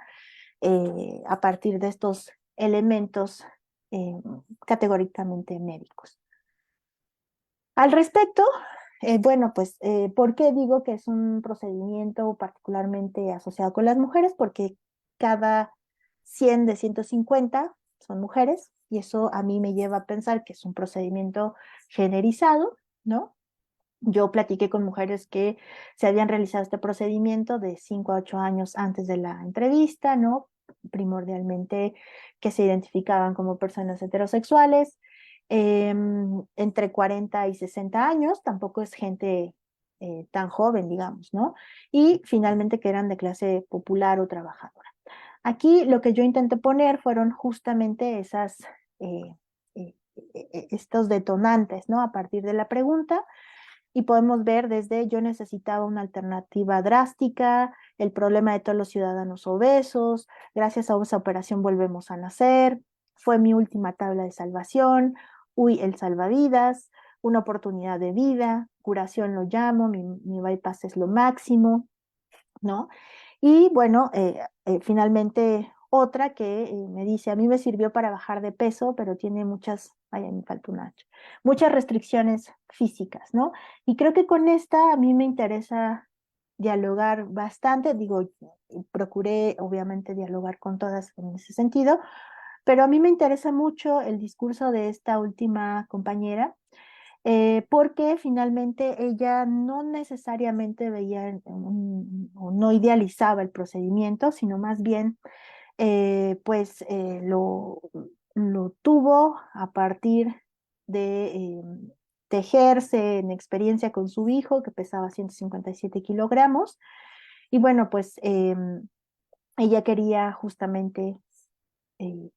a partir de estos elementos eh, categóricamente médicos. Al respecto, bueno, pues, ¿por qué digo que es un procedimiento particularmente asociado con las mujeres? Porque cada 100 de 150 son mujeres y eso a mí me lleva a pensar que es un procedimiento generalizado, ¿no? Yo platiqué con mujeres que se habían realizado este procedimiento de 5 a 8 años antes de la entrevista, ¿no? Primordialmente que se identificaban como personas heterosexuales, entre 40 y 60 años, tampoco es gente tan joven, digamos, ¿no? Y finalmente que eran de clase popular o trabajadora. Aquí lo que yo intenté poner fueron justamente eh, estos detonantes, ¿no? A partir de la pregunta y podemos ver desde yo necesitaba una alternativa drástica, el problema de todos los ciudadanos obesos, gracias a esa operación volvemos a nacer, fue mi última tabla de salvación, uy, el salvavidas, una oportunidad de vida, curación lo llamo, mi bypass es lo máximo, ¿no? Y bueno, finalmente otra que me dice, a mí me sirvió para bajar de peso, pero tiene me falta un H, muchas restricciones físicas, ¿no? Y creo que con esta a mí me interesa dialogar bastante, digo, procuré obviamente dialogar con todas en ese sentido, pero a mí me interesa mucho el discurso de esta última compañera, porque finalmente ella no necesariamente veía o no idealizaba el procedimiento, sino más bien pues lo tuvo a partir de tejerse en experiencia con su hijo que pesaba 157 kilogramos y bueno pues ella quería justamente eh,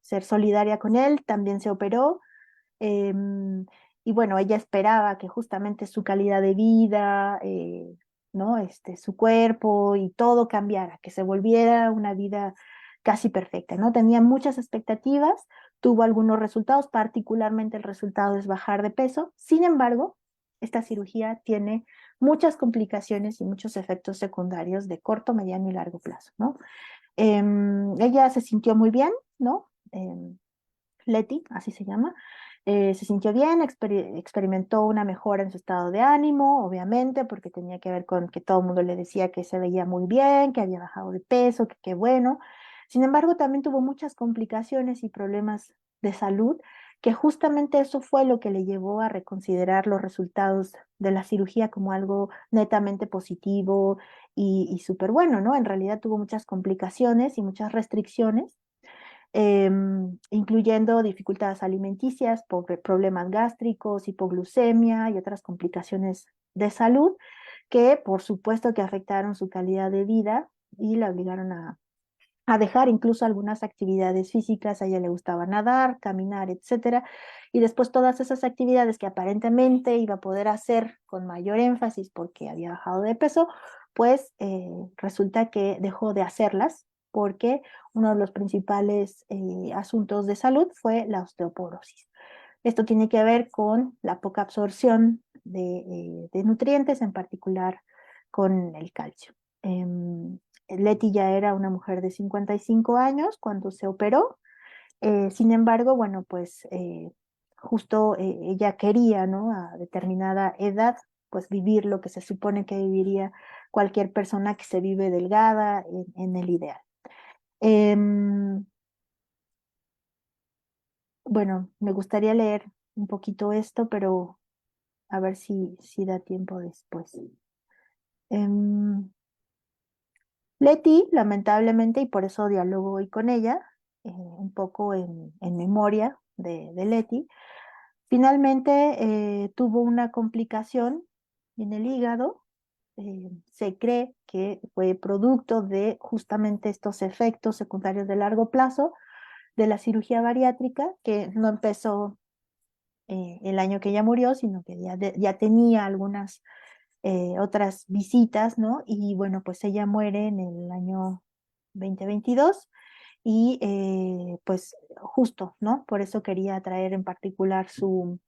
ser solidaria con él, también se operó. Y bueno, ella esperaba que justamente su calidad de vida, ¿no? Su cuerpo y todo cambiara, que se volviera una vida casi perfecta, ¿no? Tenía muchas expectativas, tuvo algunos resultados, particularmente el resultado es bajar de peso. Sin embargo, esta cirugía tiene muchas complicaciones y muchos efectos secundarios de corto, mediano y largo plazo, ¿no? Ella se sintió muy bien, ¿no? Leti, así se llama, se sintió bien, experimentó una mejora en su estado de ánimo, obviamente, porque tenía que ver con que todo el mundo le decía que se veía muy bien, que había bajado de peso, que qué bueno. Sin embargo, también tuvo muchas complicaciones y problemas de salud, que justamente eso fue lo que le llevó a reconsiderar los resultados de la cirugía como algo netamente positivo y súper bueno, ¿no? En realidad tuvo muchas complicaciones y muchas restricciones incluyendo dificultades alimenticias, problemas gástricos, hipoglucemia y otras complicaciones de salud que por supuesto que afectaron su calidad de vida y la obligaron a dejar incluso algunas actividades físicas, a ella le gustaba nadar, caminar, etcétera, y después todas esas actividades que aparentemente iba a poder hacer con mayor énfasis porque había bajado de peso, pues resulta que dejó de hacerlas porque uno de los principales asuntos de salud fue la osteoporosis. Esto tiene que ver con la poca absorción de nutrientes, en particular con el calcio. Leti ya era una mujer de 55 años cuando se operó. Sin embargo, bueno, pues justo ella quería, ¿no? A determinada edad, pues vivir lo que se supone que viviría cualquier persona que se vive delgada en el ideal. Bueno, me gustaría leer un poquito esto, pero a ver si da tiempo después. Leti, lamentablemente, y por eso dialogo hoy con ella, un poco en memoria de Leti. Finalmente tuvo una complicación en el hígado. Se cree que fue producto de justamente estos efectos secundarios de largo plazo de la cirugía bariátrica, que no empezó el año que ella murió, sino que ya tenía algunas otras visitas, ¿no? Y bueno, pues ella muere en el año 2022 y pues justo, ¿no? Por eso quería traer en particular su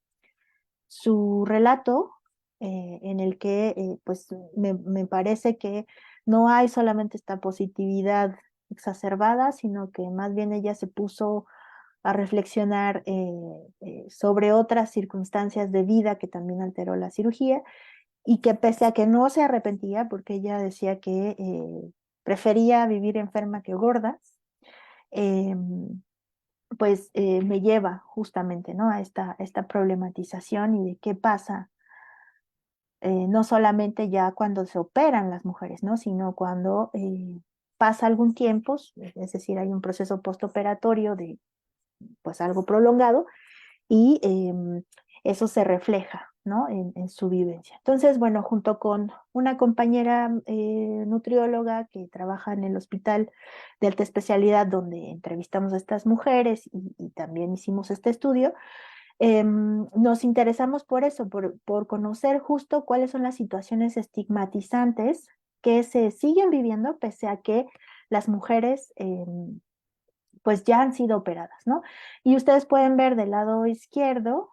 relato, en el que pues me parece que no hay solamente esta positividad exacerbada, sino que más bien ella se puso a reflexionar sobre otras circunstancias de vida que también alteró la cirugía y que pese a que no se arrepentía, porque ella decía que prefería vivir enferma que gorda, eh, pues me lleva justamente, ¿no? A esta problematización y de qué pasa, no solamente ya cuando se operan las mujeres, ¿no? Sino cuando pasa algún tiempo, es decir, hay un proceso postoperatorio de pues algo prolongado y eso se refleja, ¿no? En su vivencia. Entonces, bueno, junto con una compañera nutrióloga que trabaja en el hospital de alta especialidad donde entrevistamos a estas mujeres y también hicimos este estudio, nos interesamos por eso, por conocer justo cuáles son las situaciones estigmatizantes que se siguen viviendo pese a que las mujeres pues ya han sido operadas, ¿no? Y ustedes pueden ver del lado izquierdo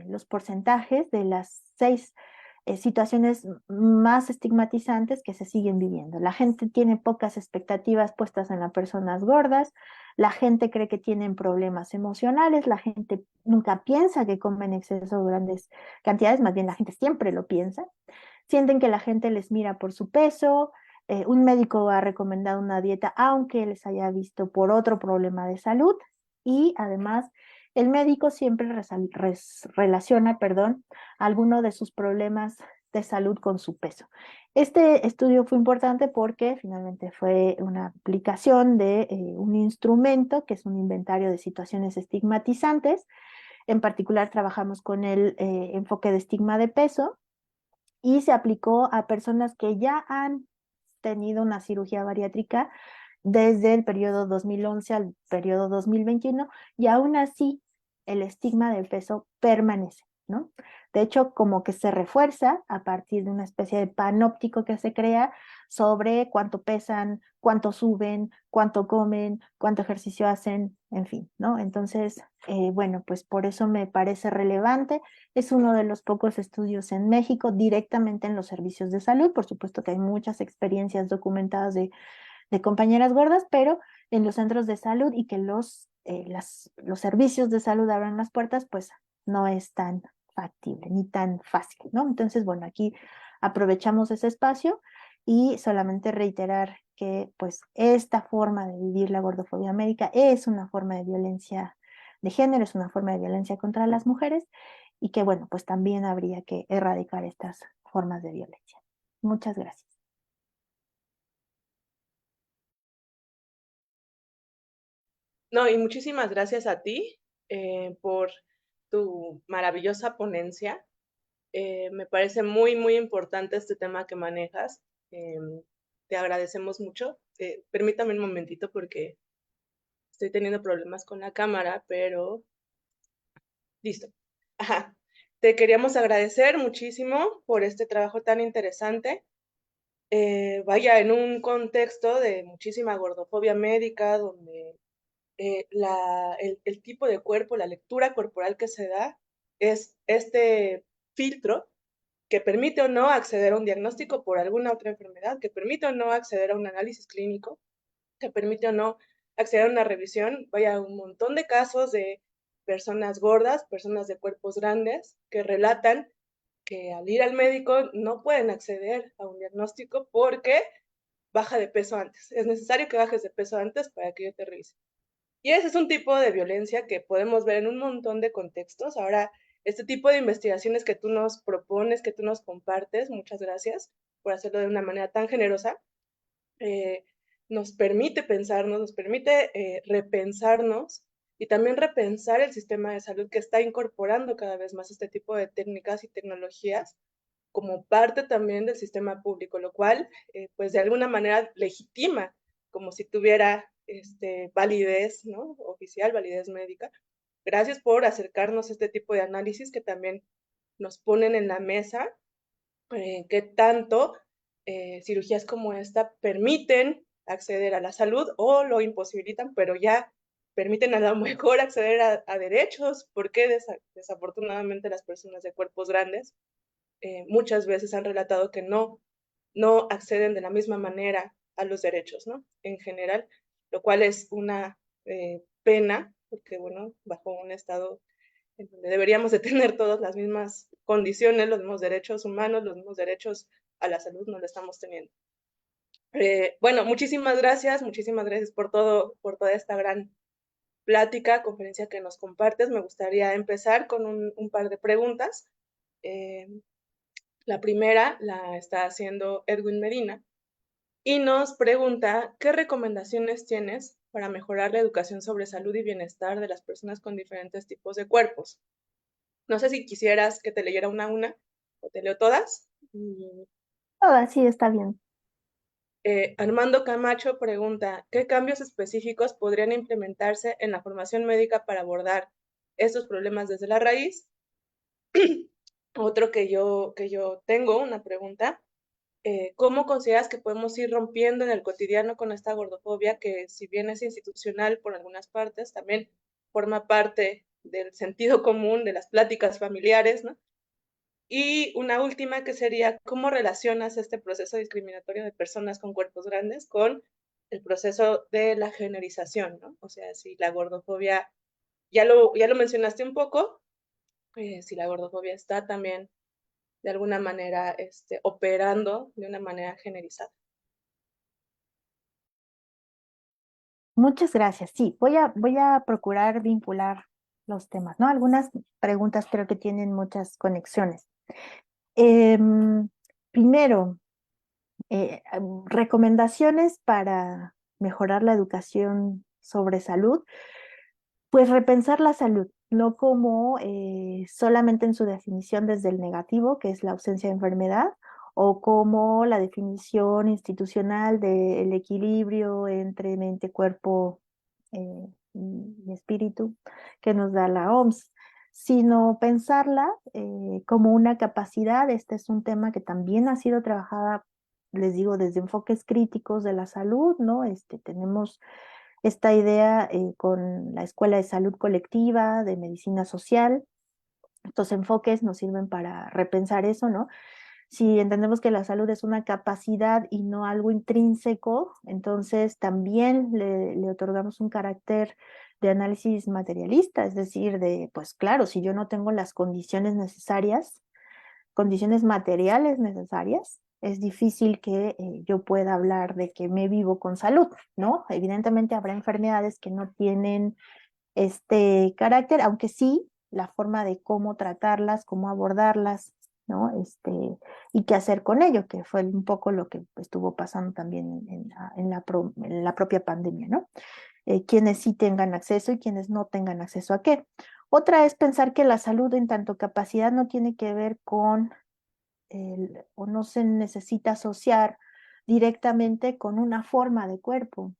los porcentajes de las 6 situaciones más estigmatizantes que se siguen viviendo. La gente tiene pocas expectativas puestas en las personas gordas, la gente cree que tienen problemas emocionales, la gente nunca piensa que comen exceso grandes cantidades, más bien la gente siempre lo piensa, sienten que la gente les mira por su peso, un médico ha recomendado una dieta aunque les haya visto por otro problema de salud y además el médico siempre relaciona, perdón, alguno de sus problemas de salud con su peso. Este estudio fue importante porque finalmente fue una aplicación de un instrumento que es un inventario de situaciones estigmatizantes. En particular trabajamos con el enfoque de estigma de peso y se aplicó a personas que ya han tenido una cirugía bariátrica desde el periodo 2011 al periodo 2021 y aún así el estigma del peso permanece, ¿no? De hecho, como que se refuerza a partir de una especie de panóptico que se crea sobre cuánto pesan, cuánto suben, cuánto comen, cuánto ejercicio hacen, en fin, ¿no? Entonces, bueno, pues por eso me parece relevante. Es uno de los pocos estudios en México directamente en los servicios de salud. Por supuesto que hay muchas experiencias documentadas de compañeras gordas, pero en los centros de salud y que los servicios de salud abran las puertas, pues no es tan factible ni tan fácil, ¿no? Entonces, bueno, aquí aprovechamos ese espacio y solamente reiterar que pues esta forma de vivir la gordofobia médica es una forma de violencia de género, es una forma de violencia contra las mujeres y que bueno, pues también habría que erradicar estas formas de violencia. Muchas gracias. No, y muchísimas gracias a ti por tu maravillosa ponencia. Me parece muy, muy importante este tema que manejas. Te agradecemos mucho. Permítame un momentito porque estoy teniendo problemas con la cámara, pero listo. Ajá. Te queríamos agradecer muchísimo por este trabajo tan interesante. Vaya, en un contexto de muchísima gordofobia médica, donde el tipo de cuerpo, la lectura corporal que se da es este filtro que permite o no acceder a un diagnóstico por alguna otra enfermedad, que permite o no acceder a un análisis clínico, que permite o no acceder a una revisión. Vaya, un montón de casos de personas gordas, personas de cuerpos grandes, que relatan que al ir al médico no pueden acceder a un diagnóstico porque baja de peso antes. Es necesario que bajes de peso antes para que yo te revise. Y ese es un tipo de violencia que podemos ver en un montón de contextos. Ahora, este tipo de investigaciones que tú nos propones, que tú nos compartes, muchas gracias por hacerlo de una manera tan generosa, eh, nos permite pensarnos, nos permite repensarnos y también repensar el sistema de salud que está incorporando cada vez más este tipo de técnicas y tecnologías como parte también del sistema público, lo cual, pues de alguna manera legitima, como si tuviera validez, ¿no? Oficial, validez médica. Gracias por acercarnos a este tipo de análisis que también nos ponen en la mesa qué tanto cirugías como esta permiten acceder a la salud o lo imposibilitan, pero ya permiten a lo mejor acceder a derechos, porque desafortunadamente las personas de cuerpos grandes muchas veces han relatado que no acceden de la misma manera a los derechos, ¿no? En general, lo cual es una pena, porque bueno, bajo un estado en donde deberíamos de tener todas las mismas condiciones, los mismos derechos humanos, los mismos derechos a la salud, no lo estamos teniendo. Bueno, muchísimas gracias por toda esta gran plática, conferencia que nos compartes. Me gustaría empezar con un par de preguntas. La primera la está haciendo Edwin Medina y nos pregunta, ¿qué recomendaciones tienes para mejorar la educación sobre salud y bienestar de las personas con diferentes tipos de cuerpos? No sé si quisieras que te leyera una a una o te leo todas. Sí, está bien. Armando Camacho pregunta, ¿qué cambios específicos podrían implementarse en la formación médica para abordar estos problemas desde la raíz? Otro que yo tengo, una pregunta, ¿cómo consideras que podemos ir rompiendo en el cotidiano con esta gordofobia que, si bien es institucional por algunas partes, también forma parte del sentido común de las pláticas familiares, ¿no? Y una última que sería, ¿cómo relacionas este proceso discriminatorio de personas con cuerpos grandes con el proceso de la generización, ¿no? O sea, si la gordofobia, ya lo mencionaste un poco, si la gordofobia está también de alguna manera operando de una manera generalizada. Muchas gracias. Sí, voy a procurar vincular los temas, ¿no? Algunas preguntas creo que tienen muchas conexiones. Primero, recomendaciones para mejorar la educación sobre salud. Pues repensar la salud, no como solamente en su definición desde el negativo, que es la ausencia de enfermedad, o como la definición institucional del equilibrio entre mente, cuerpo y espíritu que nos da la OMS, sino pensarla como una capacidad. Este es un tema que también ha sido trabajada, les digo, desde enfoques críticos de la salud, ¿no? Tenemos esta idea con la Escuela de Salud Colectiva, de Medicina Social. Estos enfoques nos sirven para repensar eso, ¿no? Si entendemos que la salud es una capacidad y no algo intrínseco, entonces también le otorgamos un carácter de análisis materialista, es decir, pues claro, si yo no tengo las condiciones necesarias, condiciones materiales necesarias, es difícil que yo pueda hablar de que me vivo con salud, ¿no? Evidentemente habrá enfermedades que no tienen este carácter, aunque sí la forma de cómo tratarlas, cómo abordarlas, ¿no? Y qué hacer con ello, que fue un poco lo que estuvo pasando también en la propia pandemia, ¿no? Quienes sí tengan acceso y quienes no tengan acceso a qué. Otra es pensar que la salud en tanto capacidad no tiene que ver con o no se necesita asociar directamente con una forma de cuerpo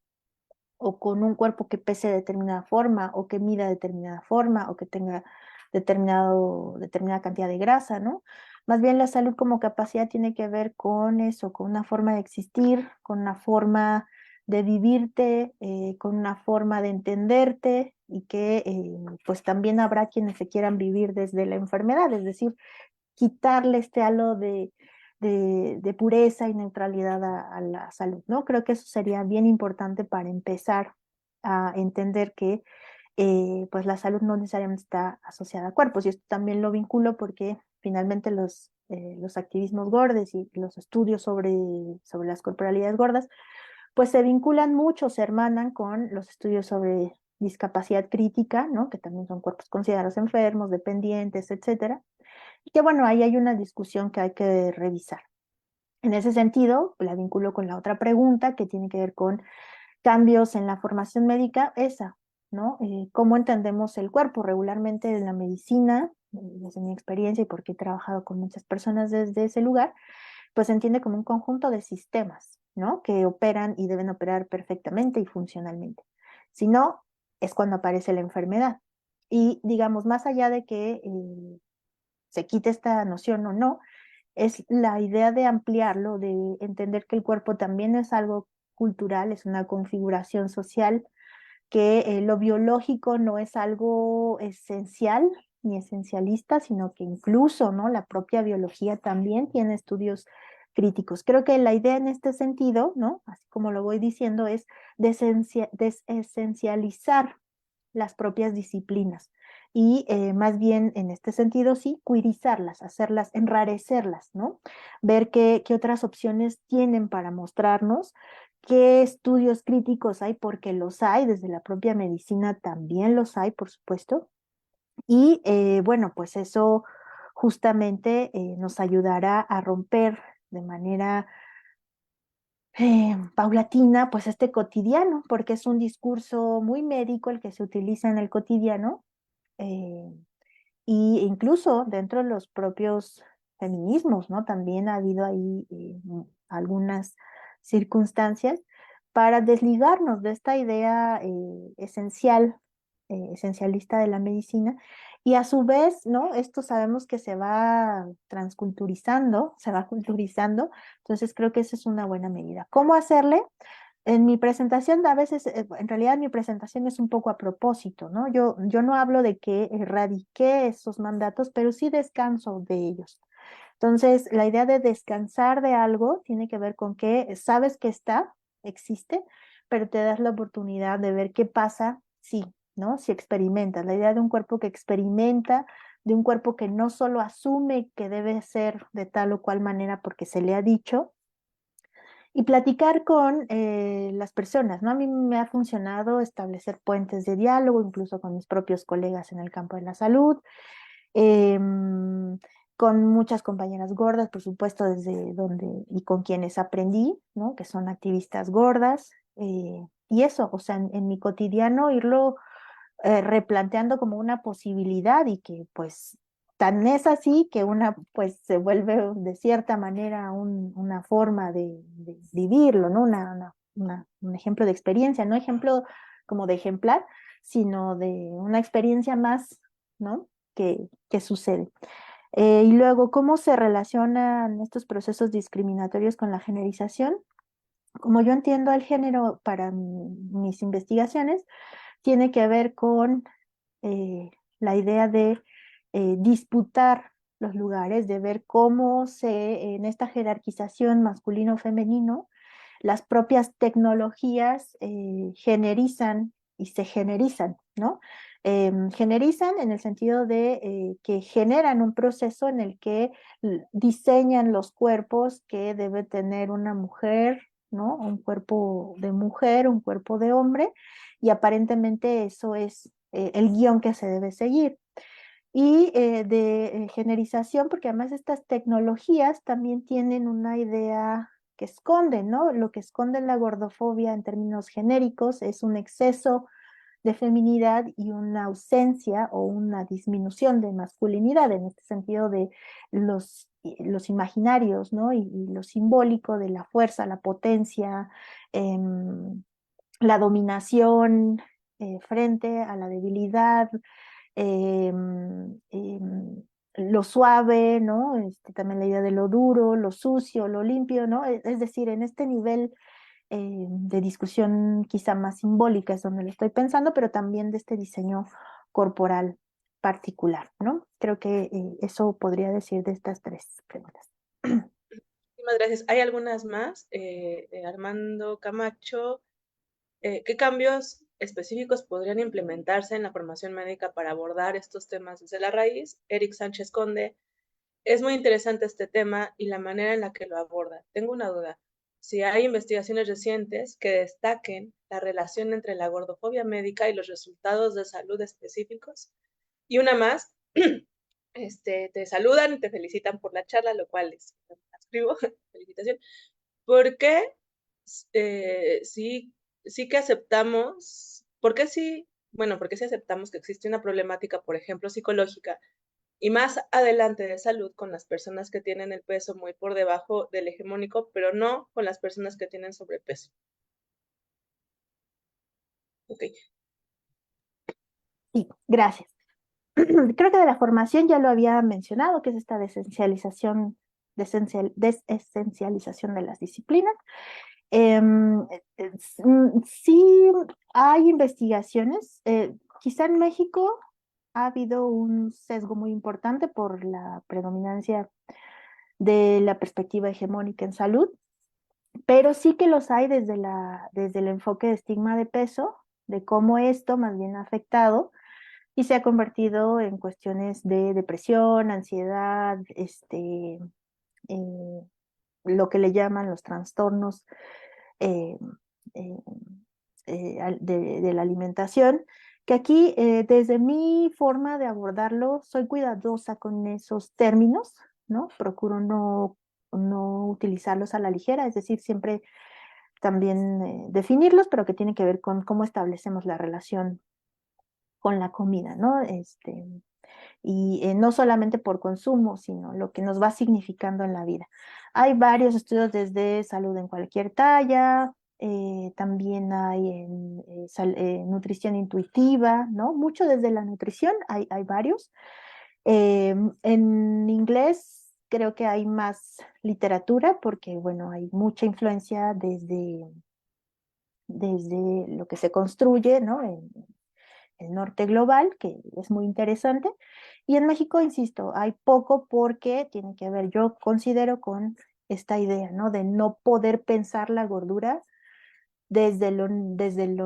o con un cuerpo que pese de determinada forma o que mida de determinada forma o que tenga determinada cantidad de grasa, ¿no? Más bien la salud como capacidad tiene que ver con eso, con una forma de existir, con una forma de vivirte, con una forma de entenderte y que pues también habrá quienes se quieran vivir desde la enfermedad, es decir, quitarle este halo de pureza y neutralidad a la salud, ¿no? Creo que eso sería bien importante para empezar a entender que pues la salud no necesariamente está asociada a cuerpos, y esto también lo vinculo porque finalmente los activismos gordos y los estudios sobre las corporalidades gordas, pues se vinculan mucho, se hermanan con los estudios sobre discapacidad crítica, ¿no? Que también son cuerpos considerados enfermos, dependientes, etcétera. Y que bueno, ahí hay una discusión que hay que revisar. En ese sentido, la vinculo con la otra pregunta que tiene que ver con cambios en la formación médica, esa, ¿no? ¿Cómo entendemos el cuerpo? Regularmente en la medicina, desde mi experiencia y porque he trabajado con muchas personas desde ese lugar, pues se entiende como un conjunto de sistemas, ¿no? Que operan y deben operar perfectamente y funcionalmente. Si no, es cuando aparece la enfermedad. Y digamos, más allá de que se quite esta noción o no, es la idea de ampliarlo, de entender que el cuerpo también es algo cultural, es una configuración social, que lo biológico no es algo esencial ni esencialista, sino que incluso, ¿no? La propia biología también tiene estudios críticos. Creo que la idea en este sentido, ¿no? Así como lo voy diciendo, es desesencializar las propias disciplinas y más bien en este sentido sí, cuirizarlas, hacerlas, enrarecerlas, ¿no? Ver qué otras opciones tienen para mostrarnos, qué estudios críticos hay, porque los hay, desde la propia medicina también los hay, por supuesto, y bueno, pues eso justamente nos ayudará a romper de manera paulatina, pues este cotidiano, porque es un discurso muy médico el que se utiliza en el cotidiano, eh, y incluso dentro de los propios feminismos, ¿no? También ha habido ahí algunas circunstancias para desligarnos de esta idea esencial, esencialista de la medicina, y a su vez, ¿no? Esto sabemos que se va transculturizando, se va culturizando, entonces creo que esa es una buena medida. ¿Cómo hacerle? En mi presentación, a veces, en realidad mi presentación es un poco a propósito, ¿no? Yo no hablo de que erradiqué esos mandatos, pero sí descanso de ellos. Entonces, la idea de descansar de algo tiene que ver con que sabes que está, existe, pero te das la oportunidad de ver qué pasa, sí, ¿no? Si experimentas. La idea de un cuerpo que experimenta, de un cuerpo que no solo asume que debe ser de tal o cual manera porque se le ha dicho, y platicar con las personas, ¿no? A mí me ha funcionado establecer puentes de diálogo, incluso con mis propios colegas en el campo de la salud, con muchas compañeras gordas, por supuesto, desde donde y con quienes aprendí, ¿no? Que son activistas gordas, y eso, o sea, en mi cotidiano irlo replanteando como una posibilidad y que pues tan es así que una pues se vuelve de cierta manera una forma de vivirlo, ¿no? Un ejemplo de experiencia, no ejemplo como de ejemplar, sino de una experiencia más, ¿no? Que sucede. Y luego, ¿cómo se relacionan estos procesos discriminatorios con la generización? Como yo entiendo el género para mis investigaciones, tiene que ver con la idea de disputar los lugares, de ver cómo en esta jerarquización masculino-femenino, las propias tecnologías generizan y se generizan, ¿no? Generizan en el sentido de que generan un proceso en el que diseñan los cuerpos que debe tener una mujer, ¿no? Un cuerpo de mujer, un cuerpo de hombre, y aparentemente eso es el guión que se debe seguir. Y de generización, porque además estas tecnologías también tienen una idea que esconden, ¿no? Lo que esconde la gordofobia en términos genéricos es un exceso de feminidad y una ausencia o una disminución de masculinidad, en este sentido de los imaginarios, ¿no? Y lo simbólico de la fuerza, la potencia, la dominación frente a la debilidad, lo suave, ¿no? También la idea de lo duro, lo sucio, lo limpio, ¿no? Es decir, en este nivel de discusión quizá más simbólica es donde lo estoy pensando, pero también de este diseño corporal particular, ¿no? Creo que eso podría decir de estas tres preguntas. Muchísimas gracias. Hay algunas más. Armando Camacho, ¿qué cambios específicos podrían implementarse en la formación médica para abordar estos temas desde la raíz? Eric Sánchez Conde, es muy interesante este tema y la manera en la que lo aborda. Tengo una duda. Si hay investigaciones recientes que destaquen la relación entre la gordofobia médica y los resultados de salud específicos. Y una más, te saludan y te felicitan por la charla, lo cual es suscribo, felicitación, porque sí, sí que aceptamos, porque sí, bueno, porque sí aceptamos que existe una problemática, por ejemplo, psicológica, y más adelante de salud con las personas que tienen el peso muy por debajo del hegemónico, pero no con las personas que tienen sobrepeso. Ok. Sí, gracias. Creo que de la formación ya lo había mencionado, que es esta desesencialización de las disciplinas. Sí hay investigaciones, quizá en México ha habido un sesgo muy importante por la predominancia de la perspectiva hegemónica en salud, pero sí que los hay desde el enfoque de estigma de peso, de cómo esto más bien ha afectado y se ha convertido en cuestiones de depresión, ansiedad, eh, lo que le llaman los trastornos eh, eh, de la alimentación, que aquí desde mi forma de abordarlo soy cuidadosa con esos términos, ¿no? Procuro no utilizarlos a la ligera, es decir, siempre también definirlos, pero que tiene que ver con cómo establecemos la relación con la comida, ¿no? Y no solamente por consumo, sino lo que nos va significando en la vida. Hay varios estudios desde salud en cualquier talla, también hay en nutrición intuitiva, ¿no? Mucho desde la nutrición, hay varios. En inglés creo que hay más literatura porque, bueno, hay mucha influencia desde lo que se construye, ¿no? En el norte global, que es muy interesante. Y en México, insisto, hay poco porque tiene que ver, yo considero, con esta idea, ¿no? De no poder pensar la gordura desde lo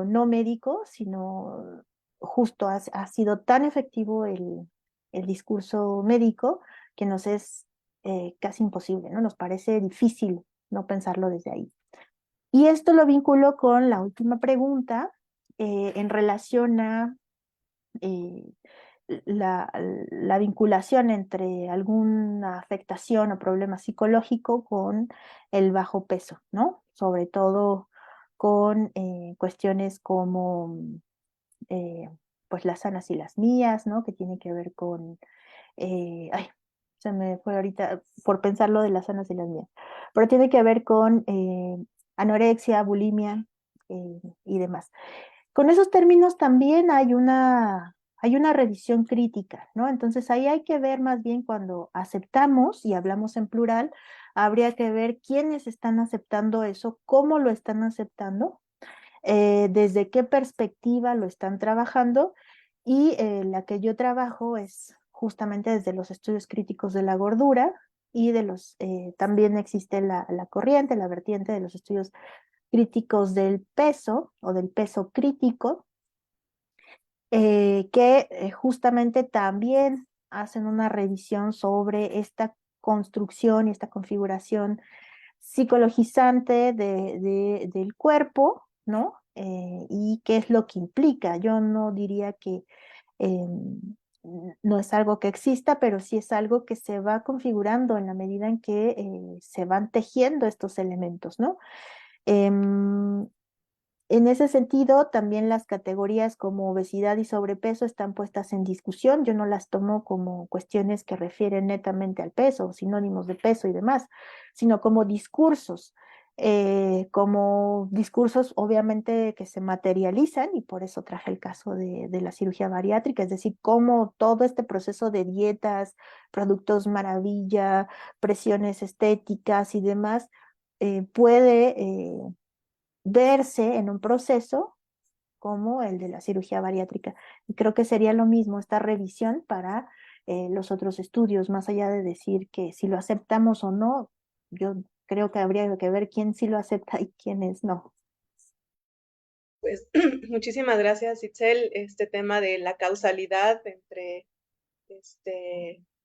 no médico, sino justo ha sido tan efectivo el discurso médico que nos es casi imposible, ¿no? Nos parece difícil no pensarlo desde ahí. Y esto lo vinculo con la última pregunta en relación a eh, la vinculación entre alguna afectación o problema psicológico con el bajo peso, ¿no? Sobre todo con cuestiones como eh, pues las sanas y las mías, ¿no? Que tiene que ver con, ay, se me fue ahorita por pensar lo de las sanas y las mías, pero tiene que ver con anorexia, bulimia y demás. Con esos términos también hay una revisión crítica, ¿no? Entonces ahí hay que ver más bien cuando aceptamos y hablamos en plural, habría que ver quiénes están aceptando eso, cómo lo están aceptando, desde qué perspectiva lo están trabajando y la que yo trabajo es justamente desde los estudios críticos de la gordura y también existe la corriente, la vertiente de los estudios críticos del peso o del peso crítico, que justamente también hacen una revisión sobre esta construcción y esta configuración psicologizante del cuerpo, ¿no? Y qué es lo que implica. Yo no diría que no es algo que exista, pero sí es algo que se va configurando en la medida en que se van tejiendo estos elementos, ¿no? Em, en ese sentido, también las categorías como obesidad y sobrepeso están puestas en discusión. Yo no las tomo como cuestiones que refieren netamente al peso, sinónimos de peso y demás, sino como discursos obviamente que se materializan, y por eso traje el caso de la cirugía bariátrica, es decir, cómo todo este proceso de dietas, productos maravilla, presiones estéticas y demás, puede verse en un proceso como el de la cirugía bariátrica. Y creo que sería lo mismo esta revisión para los otros estudios, más allá de decir que si lo aceptamos o no, yo creo que habría que ver quién sí lo acepta y quiénes no. Pues muchísimas gracias, Itzel. Este tema de la causalidad entre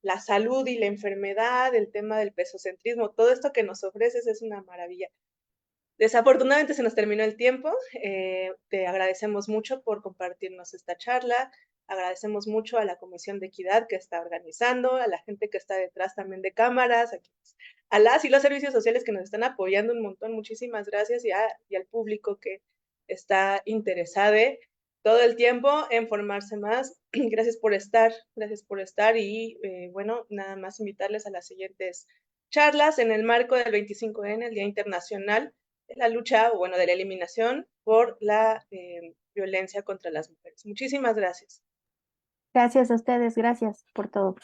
la salud y la enfermedad, el tema del pesocentrismo, todo esto que nos ofreces es una maravilla. Desafortunadamente se nos terminó el tiempo. Te agradecemos mucho por compartirnos esta charla. Agradecemos mucho a la Comisión de Equidad que está organizando, a la gente que está detrás también de cámaras, a quienes a las y los servicios sociales que nos están apoyando un montón. Muchísimas gracias y al público que está interesado todo el tiempo en formarse más. Gracias por estar y bueno, nada más invitarles a las siguientes charlas en el marco del 25N, el Día Internacional de la lucha, o bueno, de la eliminación por la violencia contra las mujeres. Muchísimas gracias. Gracias a ustedes, gracias por todo.